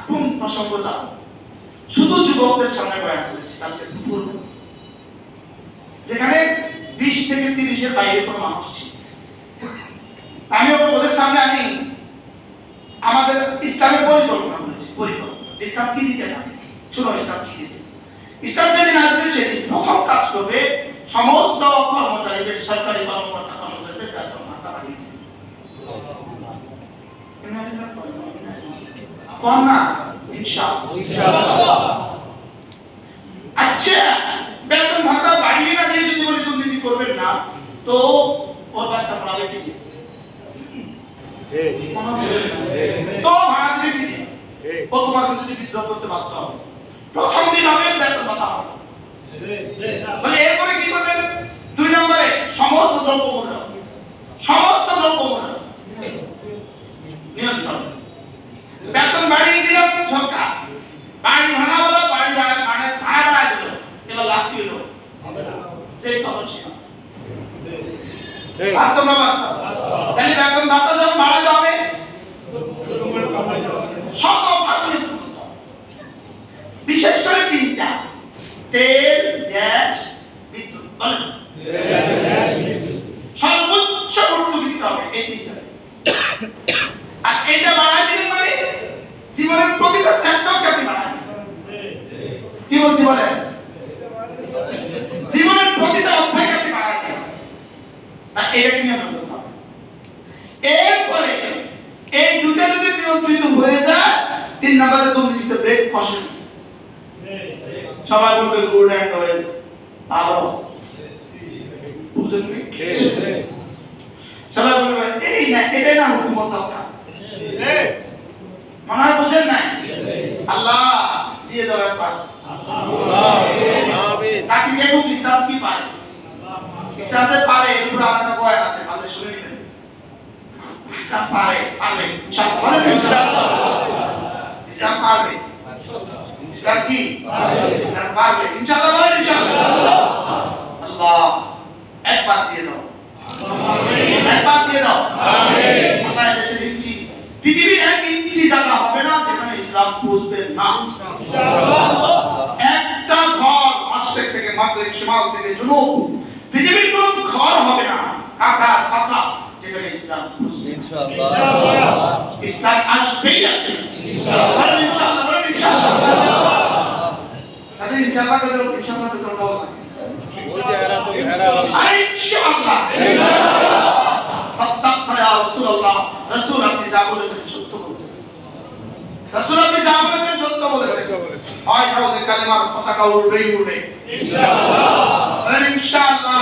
কোন প্রসঙ্গ যাব, শুধু যুবকদের সামনে বয়ান করেছি কালকে দুপুর, যেখানে 20 থেকে 30 এর বাইরে কোনো মানুষ ছিল। আমি ওদের সামনে আমি আমাদের ইসলামের পরিকল্পনা করেছি, পরিকল্পনা ইসলাম কি দিতে পারে। শুনো, ইসলাম কি দিতে, ইসলাম যেদিন আসবে সেদিন প্রথম কাজ করবে সমস্ত কর্মচারীদের, সরকারি কর্মকর্তা কর্মচারীদের বেতন ভাতা বাড়িয়ে দেবে। কোন না ইনশাআল্লাহ। আচ্ছা, বেতন ভাতা বাড়িয়ে না দিয়ে যদি বলি দুর্নীতি করবেন না, তো ওর বাচ্চা পড়াবে কি দিয়ে? তো ভাড়া দিবে কি দিয়ে? ও তোমার কিন্তু বিদ্রোহ করতে বাধ্য হবে। প্রথম দিন হবে বেতন ভাতা হবে, বলে এরপরে কি করবেন? 2 নম্বরে সমস্ত দ্রব্যমূল্য নিয়ন্ত্রণ। বেতন বাড়িয়ে দিলাম সরকার, বাড়ি ভাড়া বলো, বাড়ি ভাড়া দিল, এবার লাভ কি হলো? সেই খবর ছিল বাস্তব না বাস্তব? তাহলে বেতন ভাতা যখন বাড়াতে হবে, শত ফাঁসি, বিশেষ করে 3টা: তেল, গ্যাস, বিদ্যুৎ। বলেন সর্বোচ্চ ভর্তুকি দিতে হবে এই 3টা। আর এটা বাড়ায় দিলেন মানে জীবনের প্রতিটা সেক্টরকে আপনি বাড়ায় দিবেন। কি বলছি বলেন? জীবনের প্রতিটা অধ্যায়কে আপনি বাড়ায় দিবেন। আর এটা কি নিয়ন্ত্রণ করতে হবে। এরপরে এই দুটো যদি নিয়ন্ত্রিত হয়ে যায়, 3 নম্বরে দুর্নীতিতে ব্রেক ফসে। সবাই বলবে গুড অ্যান্ড ওয়েল, ভালো। বুঝলেন কি? সবাই বলবে এই না, এটাই না হুকুমত দরকার। মনে হয় বুঝেন না? আল্লাহ দিয়ে দাও একবার। আমিন। তাকে দেখুন ইসলাম কি পারে। ইসলাম যে পারে, এর উপর আমার বয়ান আছে, ভালো শুনে নেবেন। ইসলাম পারবে ইনশাআল্লাহ। ইসলাম পারবে। ইসলাম কি পারবে? ইসলাম পারবে ইনশাআল্লাহ, বলেন ইনশাআল্লাহ। আল্লাহ একবার দিয়ে দাও, আমিন। একবার দিয়ে দাও, আমিন। আল্লাহ দেশে দিচ্ছি, পৃথিবীর 1 ইঞ্চি জায়গা হবে না যেখানে ইসলাম পৌঁছবে না ইনশাআল্লাহ। একটা ঘর মাশরিক থেকে মাগরিব, শিমাল থেকে জুনুব, পৃথিবীর কোনো ঘর হবে না কাঁচা পাকা যেখানে ইসলাম পৌঁছবে ইনশাআল্লাহ। ইসলাম আসবেই আসবে ইনশাআল্লাহ, ইনশাআল্লাহ, বলেন ইনশাআল্লাহ। তাহলে ইনশাআল্লাহ করে ইনশাআল্লাহ করে দাও, ওইটা এরা তো ইনশাআল্লাহ। সাদ্দাকতা ইয়া রাসূলুল্লাহ, রাসূল আপনি যা বলেছেন সত্য বলেছেন, রাসূল আপনি যা বলেছেন সত্য বলেছেন। হয় তাহলে কালেমার পতাকা উড়বেই উড়বে ইনশাআল্লাহ, বলেন ইনশাআল্লাহ,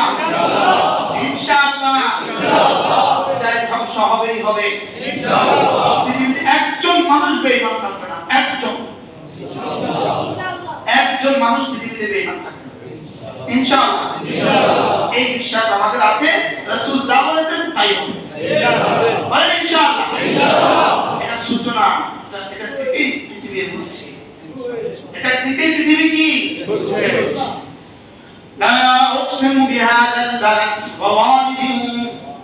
ইনশাআল্লাহ, ইনশাআল্লাহ। হবেই হবে ইনশাআল্লাহ। পৃথিবীতে একজন মানুষ বেঈমান থাকবে না, একজন মানুষ পৃথিবীতে বেঈমান থাকবে না ইনশাআল্লাহ। এই বিশ্বাস আমাদের আছে, রাসূল যা বলেছেন তাই হবে ইনশাআল্লাহ। বলেন ইনশাআল্লাহ। এটা সূচনা, এটা থেকেই পৃথিবী বুঝছে, এটা থেকেই পৃথিবী কি বুঝছে। লা উকসিমু বিহাদাল বালাদ ওয়া ওয়ালিদিন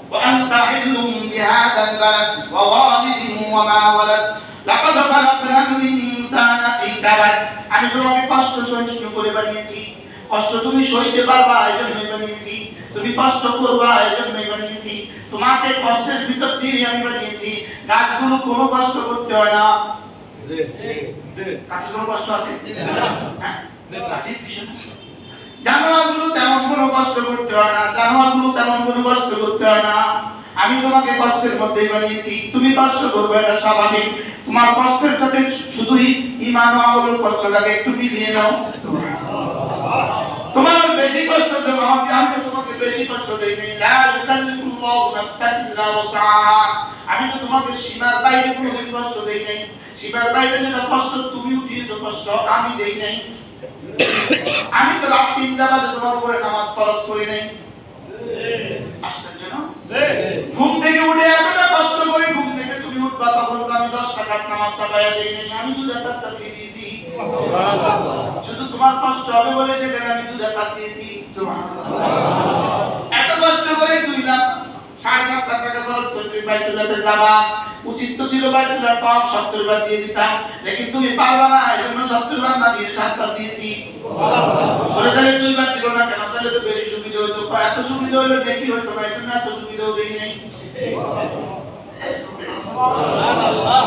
ওয়া আনতা হিল্লুম বিহাদাল বালাদ ওয়া ওয়ালিদিন ওয়া মা ওয়ালাদ লাকাদ খালাকনাল ইনসানা ফি কাবাদ। আমি তোমাকে কষ্ট সহিষ্ণু করে বানিয়েছি, কষ্ট তুমি সইতে পারবা এজন্যই বানিয়েছি, তুমি কষ্ট করবা এজন্যই বানিয়েছি, তোমাকে কষ্টের ভিতর দিয়ে আমি বানিয়েছি। গাছগুলো কোনো কষ্ট করতে হয় না, গাছের কোনো কষ্ট আছে? হ্যাঁ, গাছের বিষয় না। জানোয়ারগুলো তেমন কোনো কষ্ট করতে হয় না, জানোয়ারগুলো তেমন কোনো কষ্ট করতে হয় না। আমি তোমাকে কষ্টের মধ্যেই বানিয়েছি, তুমি কষ্ট করবে এটা স্বাভাবিক। তোমার কষ্টের সাথে শুধুই ঈমান ও আমলের কষ্টটাকে একটু মিলিয়ে নাও। তোমার বেশি কষ্ট দেব, আমি তোমাকে বেশি কষ্ট দেই নাই। লা ইউকাল্লিফুল্লাহু নাফসান ইল্লা ওয়াসআহা। আমি তো তোমাকে সীমার বাইরে কোনো কষ্ট দেই নাই। সীমার বাইরে যেটা কষ্ট তুমি উঠিয়েছো, কষ্ট আমি দেই নাই। আমি তো রাত 3টা বাজে তোমার উপরে নামাজ ফরজ করি নাই। আশ্চর্য না? ঘুম থেকে উঠে এতটা কষ্ট করে ঘুম থেকে তুমি উঠবা, তখন আমি 10 রাকাত নামাজ পড়ায়া দেই নাই। আমি 2 রাকাত দিয়ে দিয়েছি। শুধু তোমার কষ্ট হবে বলে সেখানে আমি 2 রাকাত দিয়েছি। সুবহানাল্লাহ। এত কষ্ট করে 2 লাখ 7.5 লাখ টাকা খরচ করে তুমি বাইতুল্লাহতে যাবা, উচিত তো ছিল বাইতুল্লাহ টপ 70 বার দিয়ে দিতাম, লেকিন তুমি পারবা না, এজন্য 70 বার না দিয়ে 7 বার দিয়েছি। সুবহানাল্লাহ। বলে তাহলে 2 বার দিলো না কেন? তাহলে তো বেশি সুবিধা হতো। এত সুবিধা হলে নাকি হতো না, এজন্য এত সুবিধাও দেই নাই। সুবহানাল্লাহ।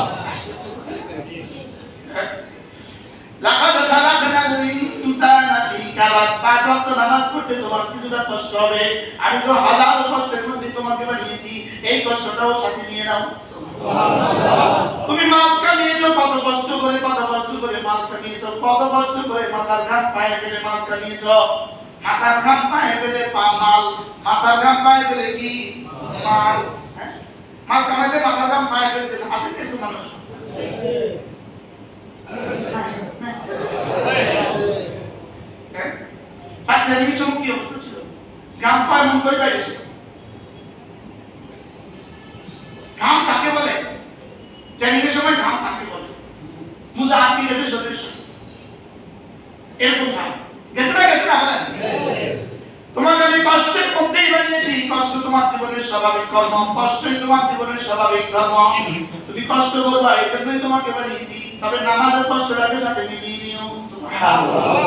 লাকাদ খালাকনাল ইনসানা ফি কাবাদ। 5 ওয়াক্ত নামাজ পড়তে তোমার কিছুটা কষ্ট হবে, আমি তো হাজারো কষ্টের মধ্যে তোমাকে বানিয়েছি, এই কষ্টটাও সাথে নিয়ে নাও। সুবহানাল্লাহ। তুমি মাল কামিয়েছো কত কষ্ট করে, কত কষ্ট করে মাল কামিয়েছো, কত কষ্ট করে মাথার ঘাম পায়ে ফেলে মাল কামিয়েছো। মাথার ঘাম পায়ে ফেলে মাল, মাথার ঘাম পায়ে ফেলে কি মাল। মাল কামাইতে মাথার ঘাম পায়ে ফেলছে, আছে কিন্তু মানুষ কি অবস্থা ছিল, ঘাম পায় মন করে পাইছে। ঘাম কাকে বলে? ট্রেনিংয়ের সময় ঘাম কাকে বলে? মুজা আপনি গেছে শরীরের সাথে এরকম ঘাম গেছে না, গেছে না বলেন? তোমাকে আমি কষ্টের মধ্যেই বানিয়েছি, কষ্ট তোমার জীবনের স্বাভাবিক কর্ম, কষ্টই তোমার জীবনের স্বাভাবিক ধর্ম। তুমি কষ্ট করবা এই জন্যই তোমাকে বানিয়েছি, তবে নামাজের কষ্টটাকে সাথে মিলিয়ে নিও। সুবহানাল্লাহ।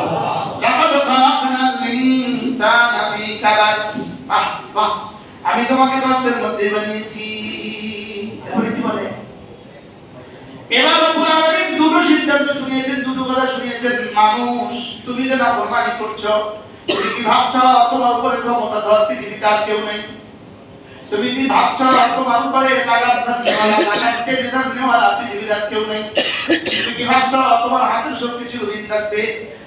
লাকাদ খালাকনাল ইনসানা ফি কাবাদ। বাহ বাহ, আমি তোমাকে কষ্টের মধ্যেই বানিয়েছি। এবারে কি বলে? এবার রব্বুল আলামিন দুটো সিদ্ধান্ত শুনিয়েছেন, দুটো কথা শুনিয়েছেন। মানুষ, তুমি যে নাফরমানি করছো, তুমি কি ভাবছো তোমার উপরে ক্ষমতাধর পৃথিবীতে আর কেউ নেই? তুমি কি ভাবছো তোমার উপরে লাগাম ধরনেওয়ালা, লাগাম কেটে ধরনেওয়ালা পৃথিবীতে আর কেউ নেই? তুমি কি ভাবছো তোমার হাতের শক্তি চিরদিন থাকবে?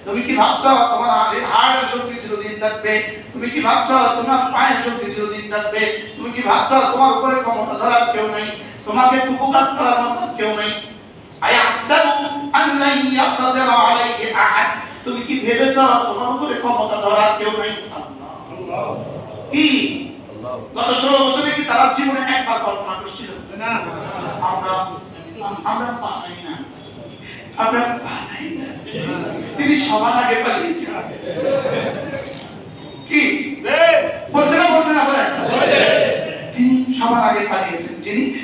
তুমি কি ভাবছো তোমার হাড়ের শক্তি চিরদিন থাকবে? তুমি কি ভাবছো তোমার পায়ের শক্তি চিরদিন থাকবে? তুমি কি ভাবছো তোমার উপরে ক্ষমতা ধরার কেউ নেই, তোমাকে উপকার করার মতো কেউ নেই? আয়াহসাবু আল্লান ইয়াকদিরা আলাইহি আহাদ। তুমি কি ভেবেছো তোমার উপরে ক্ষমতা ধরার কেউ নেই? আল্লাহ। কি গত 16 বছরে কি তারা জীবনে একবার কল্পনা করছিল? না। আমরা পাই না, আমরা পাই না। তিনি সবার আগে পালিয়েছেন। কি বলছে না, বলছে না বলেন? তিনি সবার আগে পালিয়েছেন।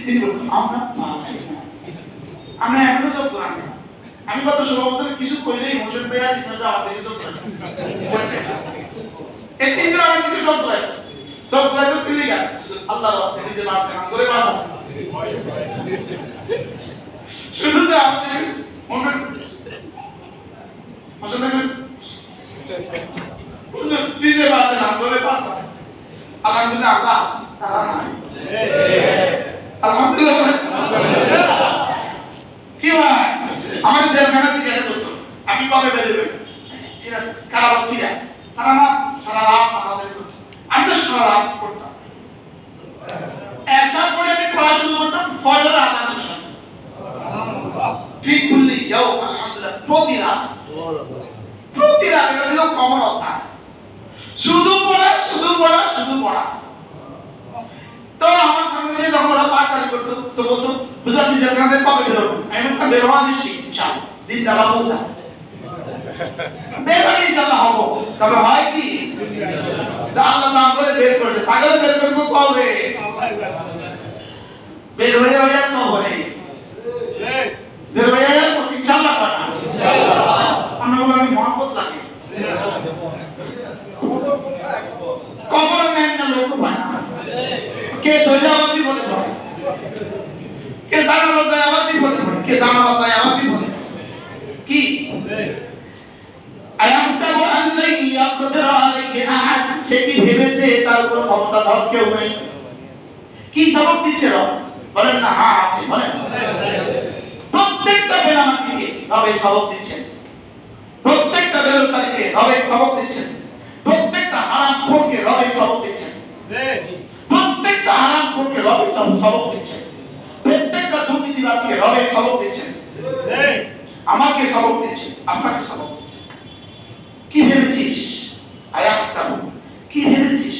তিনি বলছেন আমরা পাই না, আমরা এখনো যোগ্য না। আমি গত 16 বছরে কিছু কইলেই হোসেন ভাই আর ইসমাইল ভাই আমাদের যোগ্য না। এই তিনজন আমার দিকে যোগ্য আছে, যোগ্য আছে ক্লিয়ার। আল্লাহর রাস্তায় নিজে বাঁচতে কাম করে বাঁচা। শুধু যে আমাদের মনে হোসেন ভাই নিজে বাঁচে না করে বাঁচা। আলহামদুলিল্লাহ আমরা আছি, তারা নাই। আলহামদুলিল্লাহ। কি ভাই আমাদের জেলখানা থেকে এসে করতো, আপনি কবে বেরোবেন? এরা কারাবাগ ফিরা, তারা না সারা রাত আমাদের করতো। আমি তো সারা রাত করতাম। এসব পরে আমি ফজরের আযান শুনেন ঠিক বললি যাও আলহামদুলিল্লাহ প্রতি রাত এটা ছিল কমন অধ্যায় শুধু পড়া তো আমার সামনে দিয়ে যখন ওরা পাঠ চালু করতো তো বলতো হুজুর আপনি জেলখানা থেকে কবে বেরোবেন আমি বলতাম বের হওয়া নিশ্চিত ইনশাআল্লাহ জিন্দাবাদ বলতাম বের হয়ে ইনশাআল্লাহ হবো তবে হয় কি আল্লাহ নাম করে বের করেছে তাকে বের করবো কবে বের হয়ে তো হয়ে বের হয়ে ইনশাআল্লাহ পানা আমরা বলে আমি মহব্বত লাগে কবর নেন না লোক পায় না কে দইলে আবার বিপদে পড়ে কে জানালা যায় আবার বিপদে পড়ে কে জানালা যায় আবার বিপদে কি আয়ামসাবু আল্লাই ইয়াকদির আলাইহি আহাদ সে কি ভেবেছে তার উপর ক্ষমতাধর কেউ নেই কি সবক দিচ্ছে রব বলেন না হ্যাঁ আছে বলেন প্রত্যেকটা বেনামাজিকে রবে সবক দিচ্ছেন প্রত্যেকটা বেরোজগারীকে রবে সবক দিচ্ছেন প্রত্যেকটা হারামখোরকে রবে সবক দিচ্ছেন প্রত্যেকটা হারামখোরকে রবে সবক দিচ্ছেন প্রত্যেকটা দুর্নীতিবাজকে রবে সবক দিচ্ছেন আমাকে সবক দিচ্ছে আপনাকে সবক দিচ্ছে কি ভেবেছিস আয়াহসাবু কি ভেবেছিস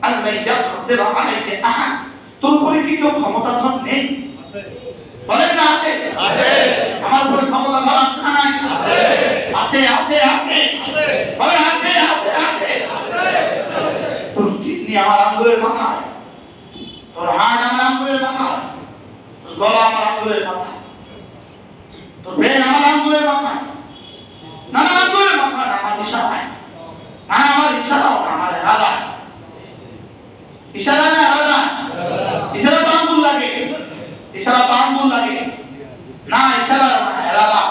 আল্লাহ ইয়াকদির আলাইহি আহাদ তোর উপরে কি কেউ ক্ষমতাধর নেই বলেন না আছে আমার উপরে ক্ষমতাধর আছে না নাই আছে বলেন আছে তোর কিডনি আমার আঙ্গুলের মাথায় তোর হার্ট আমার আঙ্গুলের মাথায় তোর গলা আমার আঙ্গুলের মাথায় তোর ব্রেন আমার আঙ্গুলের মাথায় নানা আঙ্গুলের মাথায় আমার ইশারায় না আমার ইশারাও না আমার ইরাদা ইশারা না ইশারা তো আঙ্গুল লাগে না ইশারা না ইরাদা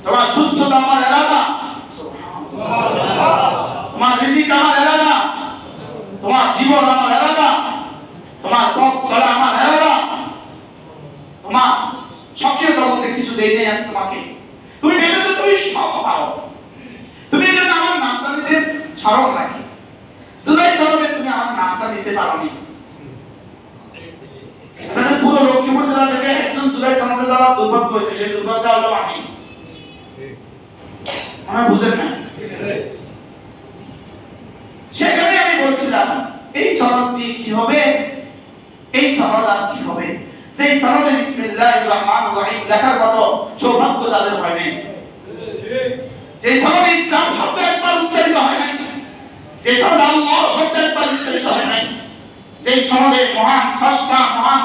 তোমার সুস্থতা আমার ইরাদা তোমার রিজিক আমার ইরাদা তোমার জীবন আমার ইরাদা তোমার পথ চলা আমার ইরাদা তোমার সবচেয়ে জগতে কিছু দেই নাই আমি তোমাকে তুমি ভেবেছো তুমি সব পারো তুমি এই জন্য আমার নামটা নিতে ছাড়ো নাকি জুলাই সনদে তুমি আমার নামটা নিতে পারোনি আমাদের পুরো লক্ষ্মীপুর জেলা থেকে একজন জুলাই সনদে যাওয়ার দুর্ভাগ্য হয়েছে সেই দুর্ভাগ্য হলো আমি আমরা বুঝেন না সেখানে আমি বলছিলাম এই সনদ দিয়ে কি হবে এই সনদ আর কি হবে সেই সনদে বিসমিল্লাহির রহমানির রহিম লেখার মতো সৌভাগ্য তাদের হয় নাই যে সনদে ইসলাম শব্দ একবার উচ্চারিত হয় নাই যে সনদে আল্লাহ শব্দ একবার উচ্চারিত হয় নাই যে সনদে মহান স্রষ্টা মহান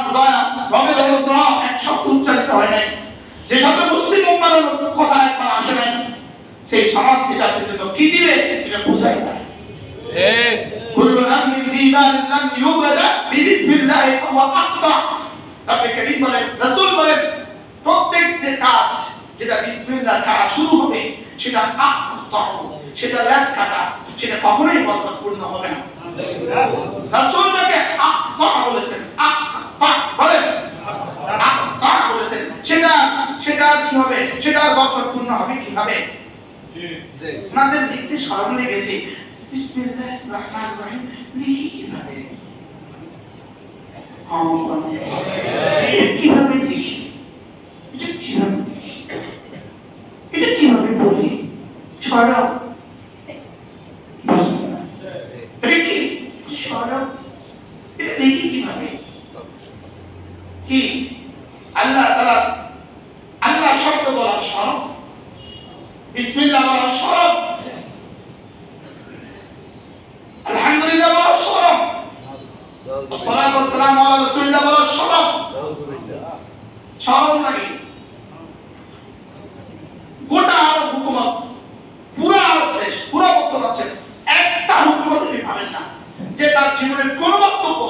দয়া রবের অনুগ্রহ এক শব্দ উচ্চারিত হয় নাই যে শব্দ মুসলিম উম্মাহর কথা একবার আসে নাই সেই সনদ এটা পর্যন্ত কি দিবে এটা বোঝাই যায় ঠিক কুল্লু আমরিন দিবাল লাম ইউবাদা বিসমিল্লাহ ওয়া আক্তা রব্বে কারীম বলেন রাসূল বলেন প্রত্যেক যে কাজ যেটা বিসমিল্লাহ ছাড়া শুরু হবে সেটা আক্তা সেটা লাজ কাটা সেটা কখনোই বরকতপূর্ণ হবে না রাসূল তাকে আক্তা বলেছেন আক্তা বলেন আক্তা বলেছেন সেটা কি হবে সেটা বরকতপূর্ণ হবে কিভাবে আপনাদের দেখতে শরম লেগেছে বিসমিল্লাহির রহমানির রহিম লিখি কিভাবে কিভাবে লিখি এটা কিভাবে বলি ছড়া এটা কি ছড়া এটা লিখি কিভাবে কি আল্লাহ তাআলা আল্লাহ শব্দ বলা শরম বিসমিল্লাহ বলা শরম আলহামদুলিল্লাহ বলা শরম والصلاه والسلام على رسول الله বলা শরম লাগে গোটা আরব হুকুমত পুরো আরব দেশ পুরো বক্তব্য আছে একটা হুকুমত আপনি পাবেন না যে তার জীবনের কোন বক্তব্য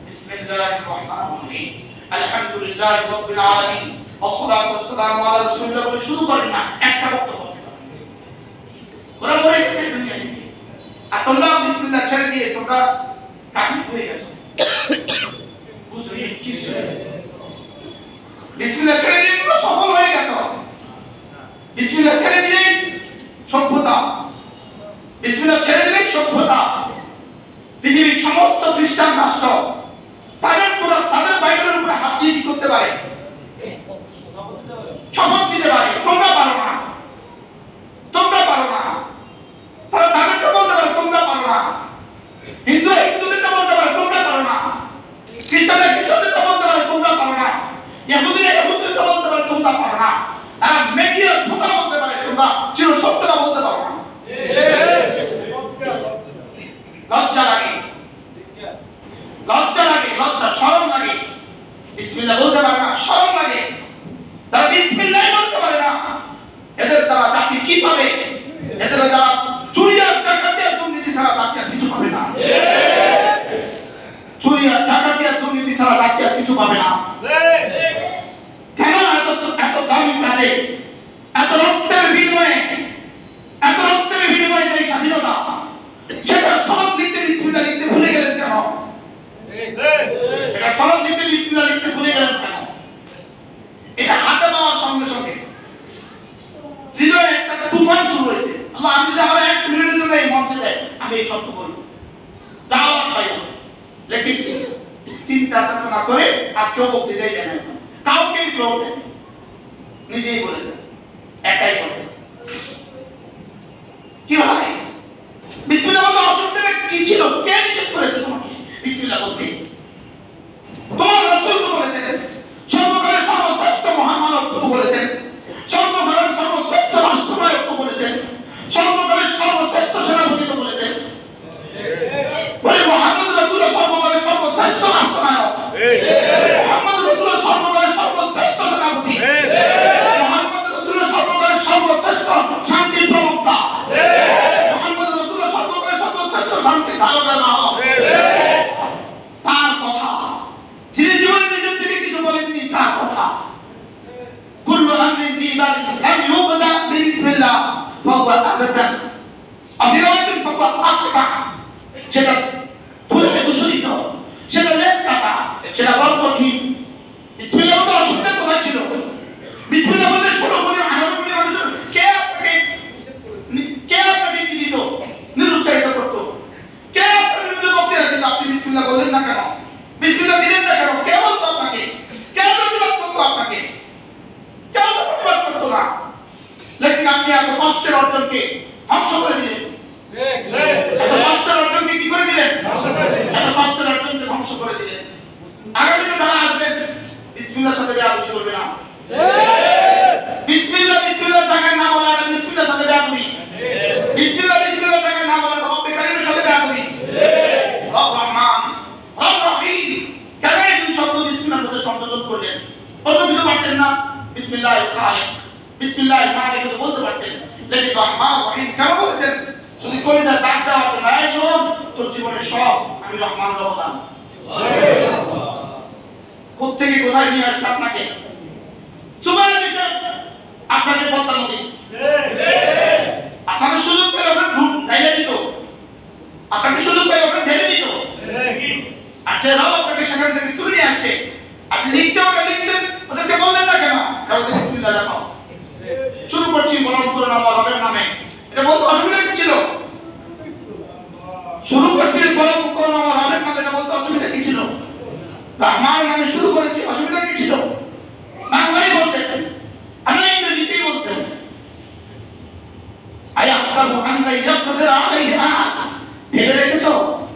বিসমিল্লাহির রহমানির রহিম আলহামদুলিল্লাহি রাব্বিল আলামিন والصلاه والسلام على رسول الله বলে শুরু করেন না একটা বক্তব্য ওরা বলে গেছে দুনিয়া থেকে আর তোমরা বিসমিল্লাহ ছেড়ে দিয়ে তোমরা কাফির হয়ে গেছো বুঝলি কি বিসমিল্লাহ ছেড়ে দিয়ে তোমরা সফল হয়ে গেছো বিসমিল্লাহ ছেড়ে দিলেই সভ্যতা বিসমিল্লাহ ছেড়ে দিলেই সভ্যতা পৃথিবীর সমস্ত খ্রিস্টান রাষ্ট্র তাদের কি কি করতে পারে? শপথ দিতে পারে। তোমরা পারো না, তোমরা পারো না। তারা তাদেরকে বলতে পারে তোমরা পারো না। হিন্দুদেরকে বলতে পারে তোমরা পারো না। খ্রিস্টানদেরকে বলতে পারে তোমরা পারো না। ইহুদিদেরকে বলতে পারে তোমরা পারো না। তারা মেঘিয়ে ধোঁকা বলতে পারে তোমরা চির সত্যটা বলতে পারো না। লজ্জা লাগে, লজ্জা লাগে, লজ্জা শরম লাগে। বিসমিল্লাহ বলতে পারে না, শরম লাগে। তারা বিসমিল্লাহ বলতে পারে না। এদের তারা চাকরি কি পাবে? এদের যারা চুরি আর ডাকাতি আর দুর্নীতি ছাড়া তাকে আর কিছু পাবে না। চুরি আর ডাকাতি আর দুর্নীতি ছাড়া তাকে আর কিছু পাবে না। কেন এত দামি কাজে, এত রক্তের বিনিময়ে, এত রক্তের বিনিময়ে যে স্বাধীনতা, সেটা সনদ লিখতে বিসমিল্লাহ লিখতে ভুলে গেলেন কেন? এটা সনদ লিখতে বিসমিল্লাহ লিখতে ভুলে গেলেন কেন? এটা হাতে পাওয়ার সঙ্গে সঙ্গে হৃদয়ে একটা তুফান শুরু হয়েছে। আল্লাহ, আমি যদি আমার এক মিনিটের জন্য এই মঞ্চে যাই, আমি এই শব্দ বলবো, যাওয়ার পাই না। লেকিন চিন্তা চেতনা করে আর কেউ বক্তৃতাই দেয় না, কাউকেই কেউ দেয়, নিজেই বলেছে, একাই বলেছে। কি ভাই, বিসমিল্লাহ বলতে অসুবিধা কি ছিল? কে নিষেধ করেছে তোমাকে বিসমিল্লাহ বলতে? তোমার রাসূল তো বলেছেন, সর্বকালের সর্বশ্রেষ্ঠ মহান মানব তো বলেছেন, সর্বকালের সর্বশ্রেষ্ঠ রাষ্ট্রনায়ক তো বলেছেন, সর্বকালের সর্বশ্রেষ্ঠ সেনাপতি তো বলেছেন। বলে মুহাম্মদ রাসূল সর্বকালের সর্বশ্রেষ্ঠ রাষ্ট্রনায়ক, মুহাম্মদ রাসূল সর্বকালের সর্বশ্রেষ্ঠ সেনাপতি, মুহাম্মদ রাসূল সর্বকালের সর্বশ্রেষ্ঠ শান্তি প্রবক্তা, মুহাম্মদ রাসূল সর্বকালের সর্বশ্রেষ্ঠ শান্তি ধারকের নায়ক। তার কথা যিনি জীবনে নিজের থেকে কিছু বলেননি, তার কথা কুল্লু আমরিন দিবান লাম ইউবদা বিসমিল্লাহ ফাহুয়া আবাদান আফিরাতুন ফাহুয়া আকফা। সেটা ফুলে দূষিত, সেটা লেজ কাটা, সেটা বরকতহীন। বিসমিল্লাহ বলতে অসুবিধা কোথায় ছিল? বিসমিল্লাহ বলতে ষোলো কোটি আঠারো কোটি মানুষের কে আপনাকে কি দিত, নিরুৎসাহিত করতো? কে আপনার বিরুদ্ধে বক্তৃতা দিত? আপনি বিসমিল্লাহ বললেন না কেন? বিসমিল্লাহ দিলেন না কেন? কে বলতো আপনাকে? কে প্রতিবাদ করতো আপনাকে? কেউ তো প্রতিবাদ করতো না। লেকিন আপনি এত কষ্টের অর্জনকে ধ্বংস করে দিলেন। এত কষ্টের অর্জনকে কি করে দিলেন? এত কষ্টের অর্জনকে ধ্বংস করে দিলেন। আগামীতে যারা আসবেন বিসমিল্লাহর সাথে বেয়াদবি করবে না। বিসমিল্লাহ জায়গায় না বলা, বিসমিল্লাহর সাথে বেয়াদবি। বিসমিল্লাহ জায়গায় না বলা, রব্বে কারীমের সাথে বেয়াদবি। রব রহমান, রব রহিম, কেন এই দুই শব্দ বিসমিল্লাহর মধ্যে সংযোজন করলেন? অন্য কিছু পারতেন না? বিসমিল্লাহিল খালিক, বিসমিল্লাহিল মালিক তো বলতে পারতেন, লেকিন রহমান রহিম কেন বলেছেন? শুধু কলিজা ডাক দেওয়ার জন্য, এই শোন, তোর জীবনের সব আমি রহমান রহমান। কোত্থেকে কোথায় নিয়ে আসছে আপনাকে? সুবহান দিতেন আপনাকে পদ্মা নদী, আপনাকে সুযোগ পেলে ওখানে ঢেলে দিত, আপনাকে সুযোগ পেলে ওখানে ঢেলে দিত। আর যে রব আপনাকে সেখান থেকে তুলে নিয়ে আসছে, আপনি লিখতেন, ওদেরকে বললেন না কেন? কারণ বিসমিল্লাহ জানো। শুরু করছি বরং করে নাম রবের নামে, এটা বলতে অসুবিধা কি ছিল? শুরু করছি বরং করে নাম রবের নামে, এটা বলতে অসুবিধা কি ছিল? রহমানের নামে শুরু করেছি, অসুবিধা কি ছিল? বাংলায় বলতেন, আমি ইংরেজিতেই বলতেন। আয়াহসাবু আন লা ইয়াকদির আলাইহি আহাদ। ভেবে রেখেছো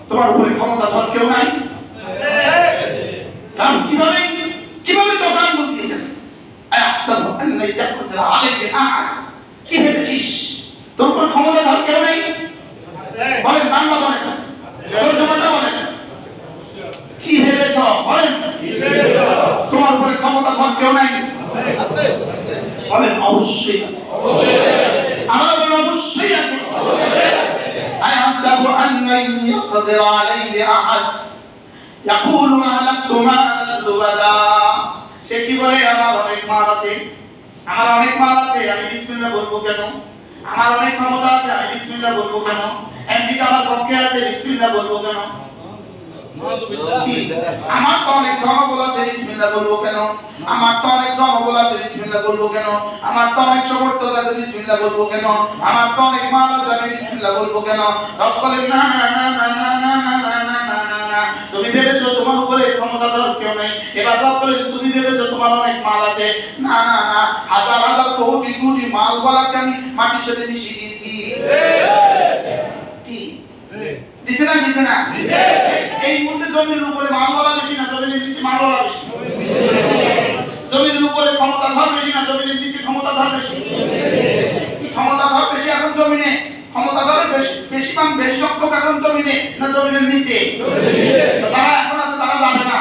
তোমার উপরে ক্ষমতাধর কেউ নাই? কারণ কিভাবে চোখান বলতেছেন, আয়াহসাবু আন লা ইয়াকদির আলাইহি আহাদ। কি ভেবেছিস তোর উপর ক্ষমতাধর কেউ নাই? বলেন, বাংলা বলেন, তর্জমাটা বলেন। কি ভেবেছ? বলেন, তোমার উপরে ক্ষমতাধর কেউ নাই? বলেন, অবশ্যই আছে। আমার বলেন, অবশ্যই আছে। আয়াহসাবু আন লা ইয়াকদির আলাইহি আহাদ ইয়াকুলু আলাকতু মা'আল লুবাদা। সে কি বলে, আমার অনেক মাল আছে, আমার অনেক মাল আছে, আমি বিসমিল্লাহ বলবো কেন? আমার অনেক ক্ষমতা আছে, আমি বিসমিল্লাহ বলবো কেন? এমনিতে আমার পক্ষে আছে, বিসমিল্লাহ বলবো কেন? আমার তো অনেক জনবল আছে, বিসমিল্লাহ বলবো কেন? আমার তো অনেক জনবল আছে, বিসমিল্লাহ বলবো কেন? আমার তো অনেক সমর্থক আছে, বিসমিল্লাহ বলবো কেন? আমার তো অনেক মাল আছে, আমি বিসমিল্লাহ বলবো কেন? রব বলেন, না না না না না না না না না। তুমি ভেবেছো তোমার উপরে ক্ষমতাধর কেউ নাই। এবার রব বলে তুমি ভেবেছো তোমার অনেক মাল আছে, না না না, হাজার হাজার কোটি কোটি মাল বলাকে আমি মাটির সাথে মিশিয়ে দিয়েছি। কি দিছে না? দিছে না? এই মুহূর্তে জমির উপরে মাল বলা বেশি না জমিনের নিচে মাল বলা বেশি? জমির উপরে ক্ষমতা ধর বেশি না জমিনের নিচে ক্ষমতা ধর বেশি? ক্ষমতা ধর বেশি এখন জমিনে, ক্ষমতা ধরে বেশি মান বেশি সংখ্যক এখন জমিনে না জমিনের নিচে? তারা এখন আছে, তারা যাবে না।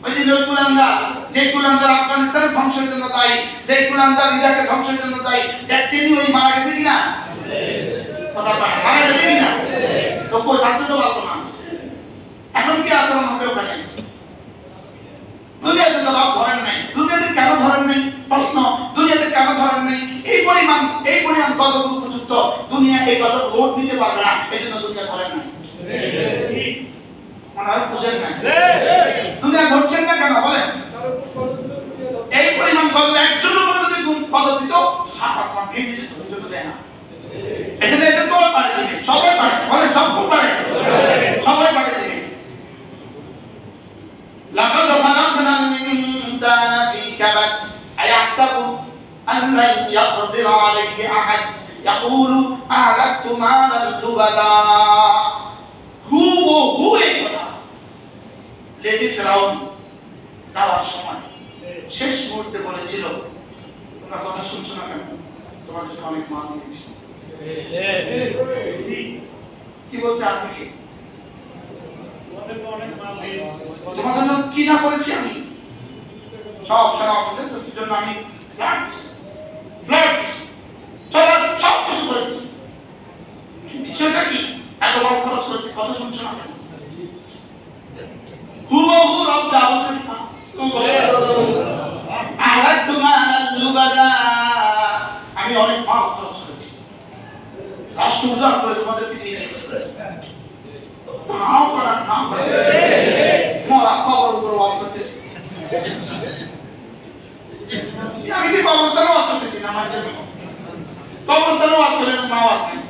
ওই যে কুলাঙ্গার, যে কুলাঙ্গার আফগানিস্তানের ধ্বংসের জন্য দায়ী, যে কুলাঙ্গার ইরাকের ধ্বংসের জন্য দায়ী, দেখছেন ওই মারা গেছে কিনা? কথা বলে মারা গেছে কিনা? তো কই থাকতে তো পারতো না। এখন কি আচরণ হবে ওখানে? দুনিয়াতে তো রব ধরেন নাই। দুনিয়াতে কেন ধরেন নাই? প্রশ্ন, দুনিয়াতে কেন ধরেন নাই? এই পরিমাণ গজব উপযুক্ত, দুনিয়া এই গজব লোড নিতে পারবে না, এই জন্য দুনিয়া ধরেন নাই। মনে হয় বুঝেন না? দুনিয়া ধরছেন না কেন বলেন? এই পরিমাণ গজব একজন উপরে যদি গজব দিত সাত আসমান ভেঙে যেত, বুঝতে দেয় না। এই জন্য এদের তো পারে দিবে, সবাই পারে, বলেন সব কোন পারে? সবাই পারে দিবে। لقد خلقنا الإنسان في كبد أيحسب أن لن يقدر عليه أحد يقول أهلكت مالا لبدا হু এই কথা লেডি ফেরাউন যাওয়ার সময় শেষ মুহূর্তে বলেছিল, তোমরা কথা শুনছো না কেন? তোমাদের অনেক মাল নিয়েছি। কি বলছে? আপনি কি তোমাদের জন্য কি না করেছি আমি? সব সেনা অফিসের জন্য আমি সব কিছু করে দিচ্ছি। বিষয়টা কি? এত বড় খরচ করেছি, কথা শুনছো না? হুবহু রব যা বলছে আমি অনেক মাল খরচ করেছি, রাষ্ট্র উজাড় করে তোমাদেরকে দিয়েছি। নাও করার নাম করে মরা কবর উপর ওয়াজ করতেছি। আমি কি কবরস্থানে ওয়াজ করতেছি না? আমার জন্য কবরস্থানে ওয়াজ করে না ওয়াজ নেই।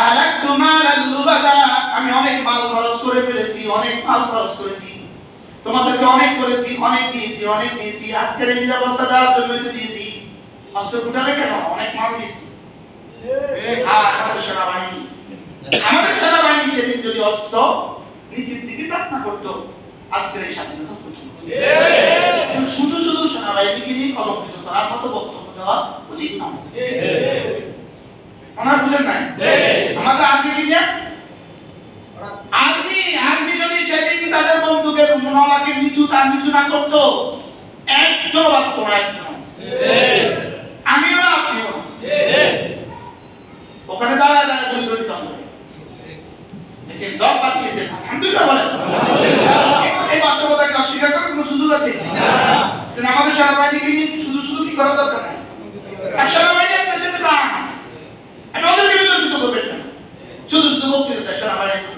আলাকতু মালাল লুবাদা, আমি অনেক মাল খরচ করে ফেলেছি, অনেক মাল খরচ করেছি, তোমাদেরকে অনেক করেছি, অনেক দিয়েছি, অনেক দিয়েছি। আজকের এই নিরাপত্তা দেওয়ার জন্য তো দিয়েছি। অস্ত্র কুটালে কেন? অনেক মাল দিয়েছি। আর আমাদের সেনাবাহিনী সেদিন যদি অস্ত্র নিচের দিকে তাক না করতো, আজকের এই স্বাধীনতা হতো না। শুধু শুধু সেনাবাহিনীকে নিয়ে কলঙ্কিত করার মতো বক্তব্য দেওয়া উচিত না। ওনার বুঝেন নাই? আমাদের আর্মিকে নিয়ে আর্মি যদি সেদিন তাদের বন্দুকের নলাকে নিচু তার নিচু না করতো, একজন বাঁচত না, একজন। আমিও না, আপনিও না। ওখানে দাঁড়ায় দাঁড়ায় গুলি করে দিতাম। দল বাঁচিয়েছে, আলহামদুলিল্লাহ বলেন। এই বাস্তবতাকে অস্বীকার করার কোনো সুযোগ আছে? আমাদের সেনাবাহিনীকে নিয়ে শুধু শুধু কি করা দরকার নাই। সেনাবাহিনী আপনার সাথে প্রাণ, আমি ওদেরকে বিতর্কিত করবেন না। শুধু শুধু বক্তৃতা দেয় সেনাবাহিনী,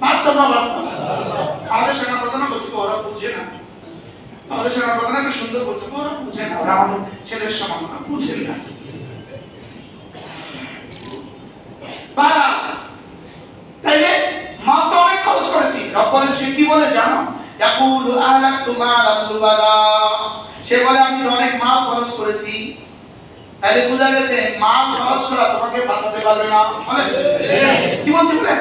বাস্তব না বাস্তব। আমাদের সেনাপ্রধান বলছে ওরা বুঝে না, আমাদের সেনাপ্রধান একটা সুন্দর বলছে ওরা বুঝে না, ওরা আমাদের ছেলের সমান না, বুঝেন না। তাইলে মাল তো অনেক খরচ করেছি। রব্বুল সে কি বলে জানো? ইয়াকুলু আহলাকতু মালাল লুবাদা, সে বলে আমি অনেক মাল খরচ করেছি। তাহলে বোঝা গেছে মাল খরচ করা তোমাকে বাঁচাতে পারবে না। বলে কি বলছে? বলে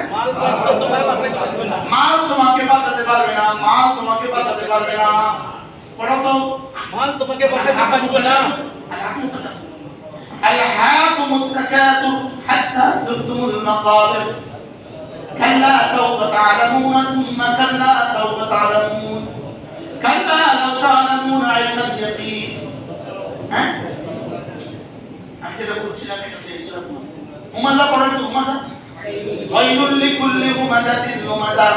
মাল তোমাকে বাঁচাতে পারবে না, মাল তোমাকে বাঁচাতে পারবে না। পড়ো তো, মাল তোমাকে বাঁচাতে পারবে না। ألهاكم التكاثر حتى زرتم المقابر كلا سوف تعلمون ثم كلا سوف تعلمون كلا لو تعلمون علم اليقين আমি যেটা বলছিলাম এটা শেষটা হুমাজা পড়েন তো, হুমাজা ওয়াইলুল লিকুল্লি হুমাজাতিন লুমাজা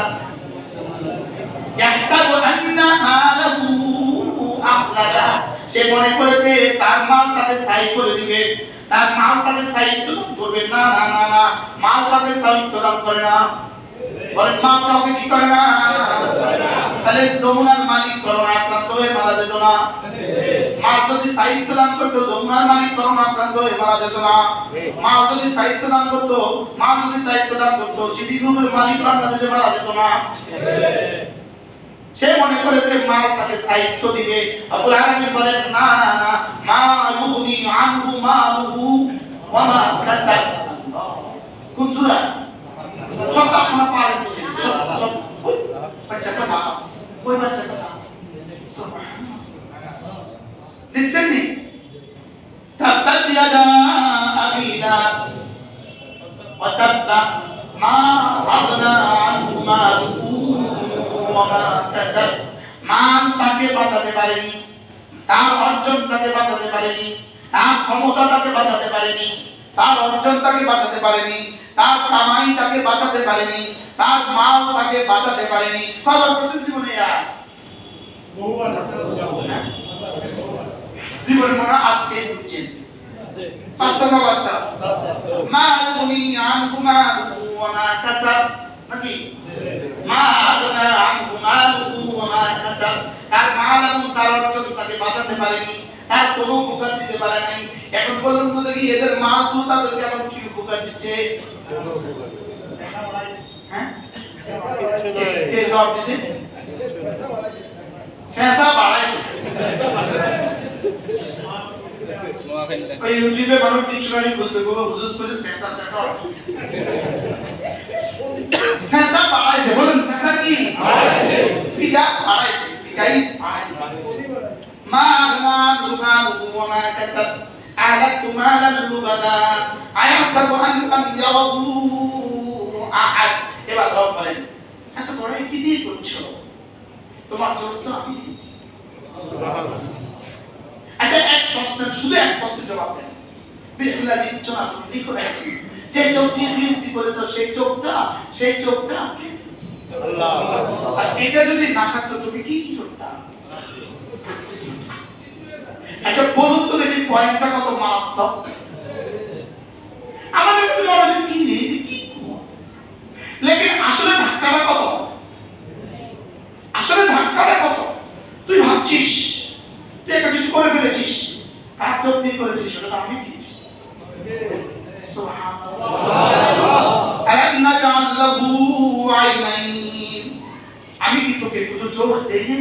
ইয়াহসাবু আন্না মালাহু আখলাদা, সে মনে করেছে তার মাল তাকে স্থায়ী করে দিবে, তার মাল তাকে স্থায়িত্ব দান করবে। না না না না, মাল তাকে স্থায়িত্ব দান করে না। বলেন মা কাউকে কি করে না? তাহলে যমুনার মালিক করোনা আক্রান্ত হয়ে মারা যেত না? মা যদি সাহিত্য দান করতো যমুনার মালিক করোনা আক্রান্ত হয়ে মারা যেত না? মা যদি সাহিত্য দান করতো সিডি গ্রুপের মালিক বাংলাদেশে মারা যেত না? সে মনে করেছে মা তাকে সাহিত্য দিবে। আবুল আলামিন বলেন না না না, মা ইউনি আনহু মালুহু ওয়া মা কাসাব। কোন সূরা? সব আপনারা পারেন তো। ওই বাচ্চাটা না, ওই বাচ্চাটা না। দেখছেন নি? তাব্বাত ইয়াদা আবি লাহাব ওয়া তাব্বা মা আগনা আনহু মালুহু ওয়া মা কাসাব। মান তাকে বাঁচাতে পারেনি, তার অর্জন তাকে বাঁচাতে পারেনি, তার ক্ষমতা তাকে বাঁচাতে পারেনি, তার অর্জন তাকে বাঁচাতে পারেনি, তার কামাই তাকে বাঁচাতে পারেনি, তার মাল তাকে বাঁচাতে পারেনি। খবর করছেন জীবনে জীবন মনে আজকে বুঝছেন বাস্তব অবস্থা। মাল মুনি আনহু মালুহু ওয়া মা কাসাব, নাকি মা আগনা আনহু মালুহু ওয়া মা কাসাব। তার মাল এবং তার অর্জন তাকে বাঁচাতে পারেনি, তার কোনো উপকার দিতে পারে নাই। এখন বলুন তো দেখি এদের মালগুলো তাদেরকে এখন কি উপকার দিচ্ছে? হ্যাঁ কে জবাব দিছে? শেষা বাড়াইছে। ওই ইউটিউবে মানুষ ডিকশনারি খুঁজবে, হুজুর খুঁজে শেষা শেষা শেষা বাড়াইছে। বলুন শেষা কি বাড়াইছে? পিটা বাড়াইছে, পিটাই বাড়াইছে। মা আগনা আনহু মালুহু ওয়া মা কাসাব আহলাকতু মালাল লুবাদা আয়াহসাবু আন লাম ইয়ারাহু আহাদ। এবার জবাব বলেন, এত বড় কি দিয়ে করছো? তোমার জন্য তো আমি দিয়েছি। আচ্ছা এক প্রশ্ন, শুধু এক প্রশ্নের জবাব দেন। বিসমিল্লাহ লিখছো না, লিখো রাখছি। যে চোখ দিয়ে দৃষ্টি করেছো সেই চোখটা আল্লাহ। আর এটা যদি না থাকতো তুমি কি কি করতে? আচ্ছা বলুন তো দেখি পয়েন্টটা কত মারাত্মক। আমাদের কাছে আমাদের কি নেই কি, লেকিন আসলে ধাক্কাটা কত? আসলে ধাক্কাটা কত? তুই ভাবছিস তুই একটা কিছু করে ফেলেছিস, কার চোখ দিয়ে করেছিস সেটা আমি দিয়েছি। আমি কি তোকে দুটো চোখ দেইনি?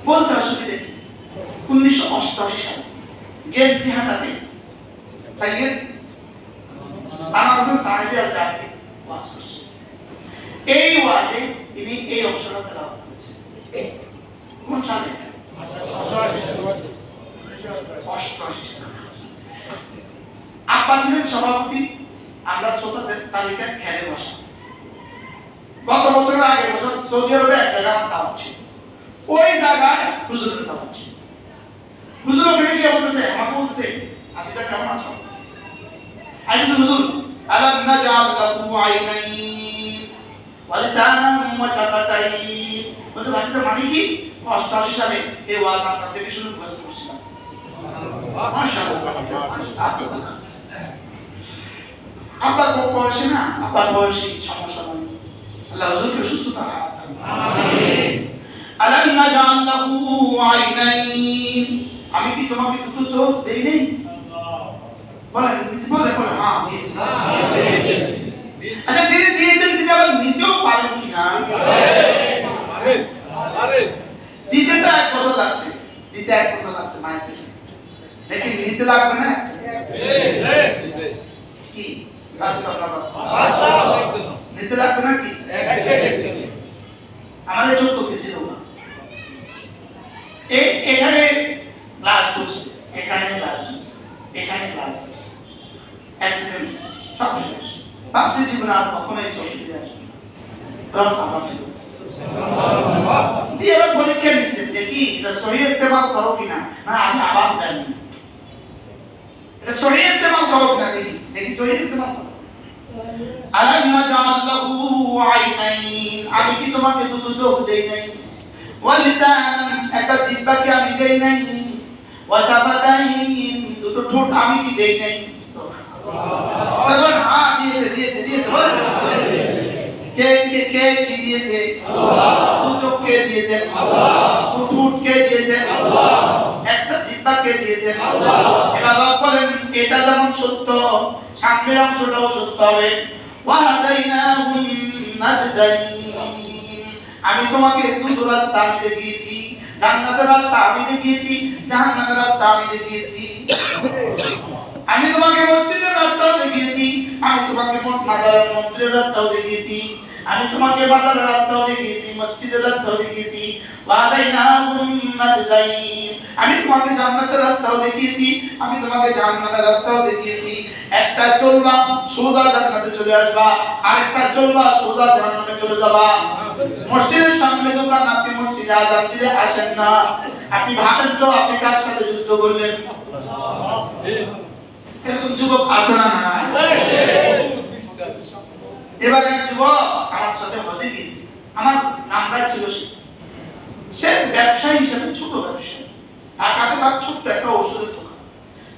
বলতে অসুবিধে 1988 সালে গেঞ্জি হাটাতে সাইয়েদ আনারসের সাহেব আল-জাফরি ওয়াজ করছে। এই ওয়াজে তিনি এই অংশটা তেলাওয়াত করেছেন। কোন সালে? 88। আব্বা ছিলেন সভাপতি, আমরা শ্রোতাদের তালিকায় খেলে বসা। গত বছরের আগের বছর সৌদি আরবে এক জায়গায় আমার দাওয়াত ছিল, ওই জায়গায় হুজুরের দাওয়াত ছিল। হুজুর ওখানে গিয়ে বলতেছে, আমাকে বলতেছে আপনি কেমন আছো? আমি বলছি হুজুর আলাম নাজাল লাহু আইনাইন ওয়া লিসানান ওয়া শাফাতাইন। বলছে বাকিটা মানে কি? 88 সালে এই ওয়াজ আপনার থেকে শুরু করছিলাম। মাশাআল্লাহ। আব্বার বয়সে না, আব্বার বয়সে সমস্যা নেই, আল্লাহ হুজুরকে সুস্থতা দান করুন। আমিন। আলাম নাজাল লাহু আইনাইন, আমি কি তোমাকে দুটো চোখ দেই নাই? বলেন বলেন বলেন হ্যাঁ দিয়েছি। আচ্ছা যিনি দিয়েছেন তিনি আবার নিতেও পারেন কিনা? দিতে তো 1 বছর লাগছে, দিতে 1 বছর লাগছে মায়ের পেটে, লেকিন নিতে লাগবে না কি? নিতে লাগবে না কি? আমাদের চোখ তো কিছু না, এখানে গ্লাস ঢুকছে, এখানে গ্লাস ঢুকছে, এখানে গ্লাস ঢুকছে, অ্যাক্সিডেন্ট সব শেষ। ভাবছি জীবনে আর কখনোই চোখ ফিরে আসবে দিয়ে এবার পরীক্ষা নিচ্ছেন যে কি এটা সহি ইস্তেমাল করো কিনা। না আমি আবার দেন এটা সহি ইস্তেমাল করো কিনা, দেখি দেখি সহি ইস্তেমাল করো। আলাম নাজাল লাহু আইনাইন, আমি কি তোমাকে দুটো চোখ দেই নাই? ওয়া লিসানান, একটা জিহ্বাকে আমি দেই নাই? ওয়া শাফাতাইন, দুটো ঠোঁট আমি কি দেই নাই? বলেন হ্যাঁ দিয়েছে দিয়েছে দিয়েছে বলেন কে কে কে কি দিয়েছে সুযোগ কে দিয়েছে উঠুট কে দিয়েছে একটা জিব্বা কে দিয়েছে এবার রব বলেন এটা যেমন সত্য সামনের অংশটাও সত্য হবে ওয়াহাদাইনাহুম নাজদাইন আমি তোমাকে দুটো রাস্তা আমি দেখিয়েছি জান্নাতের রাস্তা আমি দেখিয়েছি জাহান্নামের রাস্তা আমি দেখিয়েছি আমি তোমাকে মসজিদের রাস্তাও দেখিয়েছি আমি তোমাকে মাজারের মন্দিরের রাস্তাও দেখিয়েছি আমি তোমাকে বাজারের রাস্তাও দেখিয়েছি মসজিদের রাস্তাও দেখিয়েছি ওয়াদাইনাহুম নাজদাইন আমি তোমাকে জান্নাতের রাস্তাও দেখিয়েছি আমি তোমাকে জাহান্নামের রাস্তাও দেখিয়েছি একটা চলবা সোজা জান্নাতে চলে আসবা আরেকটা চলবা সোজা জাহান্নামে চলে যাবা মসজিদের সামনে দোকান আপনি মসজিদে আযান দিলে আসেন না আপনি ভাবেন তো আপনি কার সাথে যুদ্ধ করলেন এরকম যুবক আছে না না এবার এক যুবক আমার সাথে হতে গিয়েছে আমার নামটা ছিল সে ব্যবসায়ী হিসেবে ছোট ব্যবসায়ী ঢাকাতে তার ছোট্ট একটা ওষুধের দোকান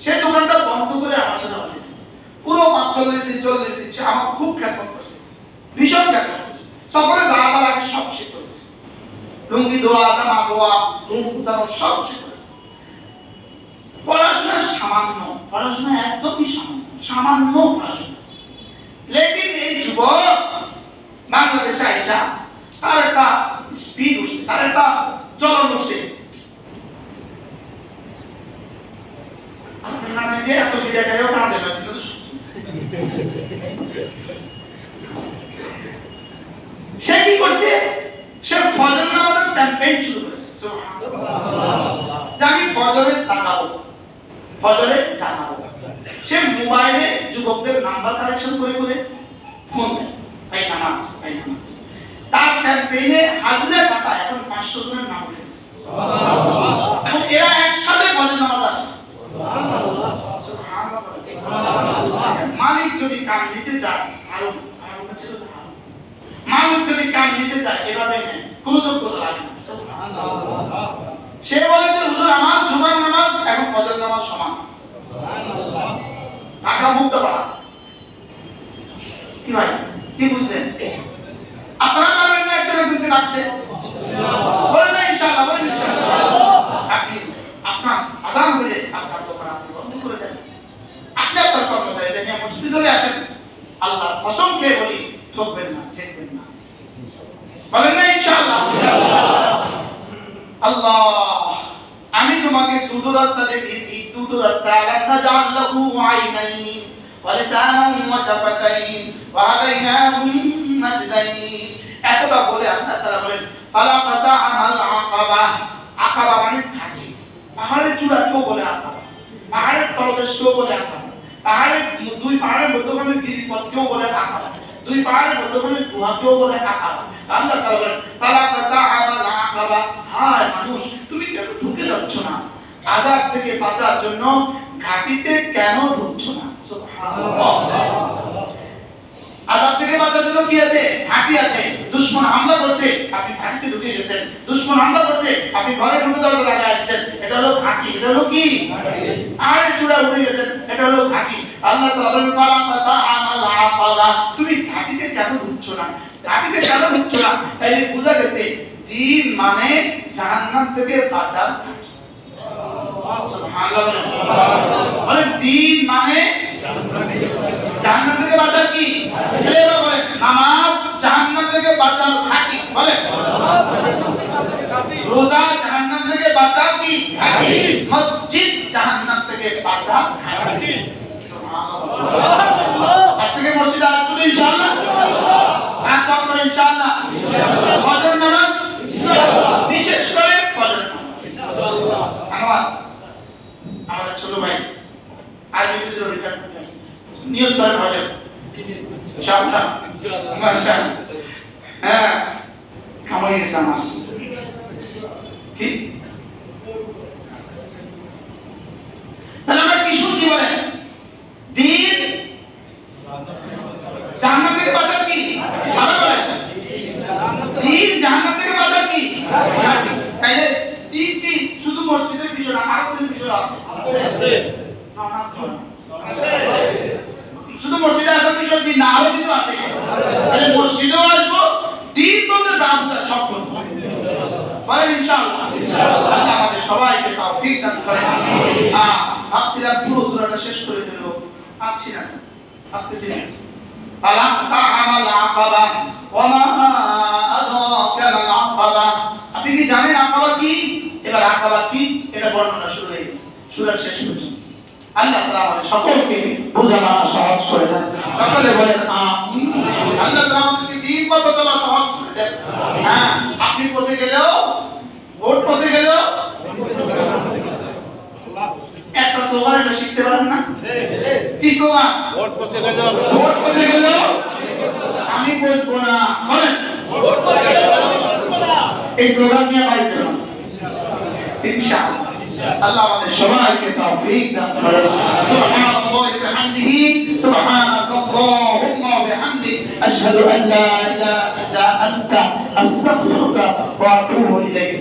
সে দোকানটা বন্ধ করে আমার সাথে হতে পুরো ৪৫ দিন ৪০ দিন সে আমার খুব খেদমত করছে ভীষণ খেদমত করছে সফরে যা যা লাগে সব সে করেছে লুঙ্গি ধোয়া জামা ধোয়া ধূপ উঠানো সব সে করেছে পড়াশোনা সামান্য পড়াশোনা একদমই সামান্য পড়াশোনা লেকিন এই যুবক বাংলাদেশে আইসা তার একটা স্পিড উঠছে তার একটা চলন উঠছে আপনার যে এত ভিডিও গায়েও না দেবে সে কি করছে সে ফজর নামাজের ক্যাম্পেইন শুরু করেছে যে আমি ফজরে জানাবো ফজরে জানাবো সে মোবাইলে যুবকদের নাম্বার কালেকশন করে করে ফোন দেয় ভাই নামাজ তার ক্যাম্পেইনে হাজিরা কাটা এখন 500 জনের নাম উঠেছে এবং এরা একসাথে ফজর নামাজ আসে মালিক যদি কাম নিতে চায় আরো কাছে মালিক যদি কাম নিতে চায় এভাবে নেয় কোনো যোগ্যতা লাগে না সে বলে যে হুজুর আমার জুমার নামাজ এবং ফজর নামাজ সমান টাকা মুক্ত করা কি ভাই কি বুঝলেন আপনারা পারবেন না একজন একজনকে রাখতে বলেন না ইনশাআল্লাহ বলেন ইনশাআল্লাহ আপনি আপনার আযান করে আপনার দোকান আপনি বন্ধ করে দেন আপনি আপনার কর্মচারীদের নিয়ে মসজিদে চলে আসেন আল্লাহর কসম খেয়ে বলি ঠকবেন না ঠকবেন না বলেন না ইনশাআল্লাহ আল্লাহ আমি তোমাকে দুটো রাস্তা দেখিয়েছি দুটো রাস্তা আলাদা জাআল্লাহু আইনাইন ওয়া লিসানান ওয়া শাফাতাইন ওয়া হাদাইনাহুম নাজদাইন এতটা বলে আল্লাহ তাআলা বলেন ফালা ফাতা আমাল আকাবা আকাবা মানে ঘাটি পাহাড়ের চূড়া কেউ বলে আকাবা পাহাড়ের তলদেশ কেউ বলে আকাবা পাহাড়ের দুই পাহাড়ের মধ্যখানে গিরিপথ কেউ বলে আকাবা দুই পাহাড়ের মধ্যখানে গুহা কেউ বলে আকাবা আল্লাহ তাআলা বলেন ফালা ফাতা আমাল আকাবা হায় মানুষ তুমি কেন ঢুকে যাচ্ছ না আযাব থেকে বাঁচার জন্য ঘাটিতে কেন ঢুকছো না সুবহানাল্লাহ আযাব থেকে বাঁচার জন্য কি আছে ঘাটি আছে দুশমন হামলা করছে আপনি ঘাটিতে ঢুকে গেছেন দুশমন হামলা করছে আপনি ঘরে ঢুকে দরজা লাগায় আছেন এটা হলো ঘাটি এটা হলো কি আর চূড়া উঠে গেছেন এটা হলো ঘাটি আল্লাহ তাআলা বলেন ফালা ফাতা আমাল আকাবা তুমি ঘাটিতে কেন ঢুকছো না ঘাটিতে কেন ঢুকছো না তাইলে বুঝা গেছে দিন মানে জাহান্নাম থেকে বাঁচার ঘাটি সুবহানাল্লাহ বলেন দিন মানে জাহান্নাম থেকে বাঁচার কি এরা বলেন নামাজ জাহান্নাম থেকে বাঁচার ঘাটি বলেন রোজা জাহান্নাম থেকে বাঁচার কি ঘাটি মসজিদ জাহান্নাম থেকে বাঁচার ঘাটি সুবহানাল্লাহ আজ থেকে মসজিদ আসবে ইনশাআল্লাহ আজ আমরা ইনশাআল্লাহ ফজর নামাজ ইনশাআল্লাহ বিশেষ করে ফজর ইনশাআল্লাহ আমাদের ছোট ভাই আর কিছু রিটার্ন নিয়ত করেন হজের ইনশাআল্লাহ মাশাআল্লাহ হ্যাঁ কামাই গেছে আমার কি তাহলে আমরা কি শুনছি বলেন দিন জাহান্নাম থেকে বাঁচার কি ভালো বলেন দিন জাহান্নাম থেকে বাঁচার কি তাইলে দিন কি শুধু মসজিদের বিষয় না আরো কিছু বিষয় আছে আছে শুধু মসজিদে আসার বিষয় দিন না, আরো কিছু আছে। তাহলে মসজিদেও আসবো, দিন বলতে দাবুদা সব করবো। বলেন ইনশাআল্লাহ। আল্লাহ আমাদের সবাইকে তৌফিক দান করেন। ভাবছিলাম পুরো সূরাটা শেষ করে ফেলবো, পারছি না, পারতেছি না। ফালাক্তাহামাল আকাবা ওয়া মা আদরাকা মাল আকাবা। আপনি কি জানেন আকাবা কি? এবার আকাবা কি এটা বর্ণনা শুরু হয়ে গেছে সূরার শেষ পর্যন্ত। আল্লাহ তাআলা আমাদের সকলকে বোঝা মানা সহজ করে দেন। সকলে বলেন আমিন। আল্লাহ তাআলা আমাদেরকে দিন মতো চলা সহজ করে দেন। হ্যাঁ, আপনি পথে গেলেও, ভোট পথে গেলেও একটা স্লোগান এটা শিখতে পারেন না? কি স্লোগান? ভোট পথে গেলেও ভোট পথে গেলেও আমি বসবো না। বলেন ভোট পথে গেলেও আমি বসবো না। এই স্লোগান নিয়ে বাড়ি চলুন ইনশাআল্লাহ। আল্লাহ আমাদের সবাইকে তৌফিক দান করেন। সুবহানাল্লাহি ওয়া বিহামদিহি, সুবহানাকাল্লাহুম্মা ওয়া বিহামদিক, আশহাদু আন লা ইলাহা ইল্লা আনতা, আস্তাগফিরুকা ওয়া আতুবু ইলাইক।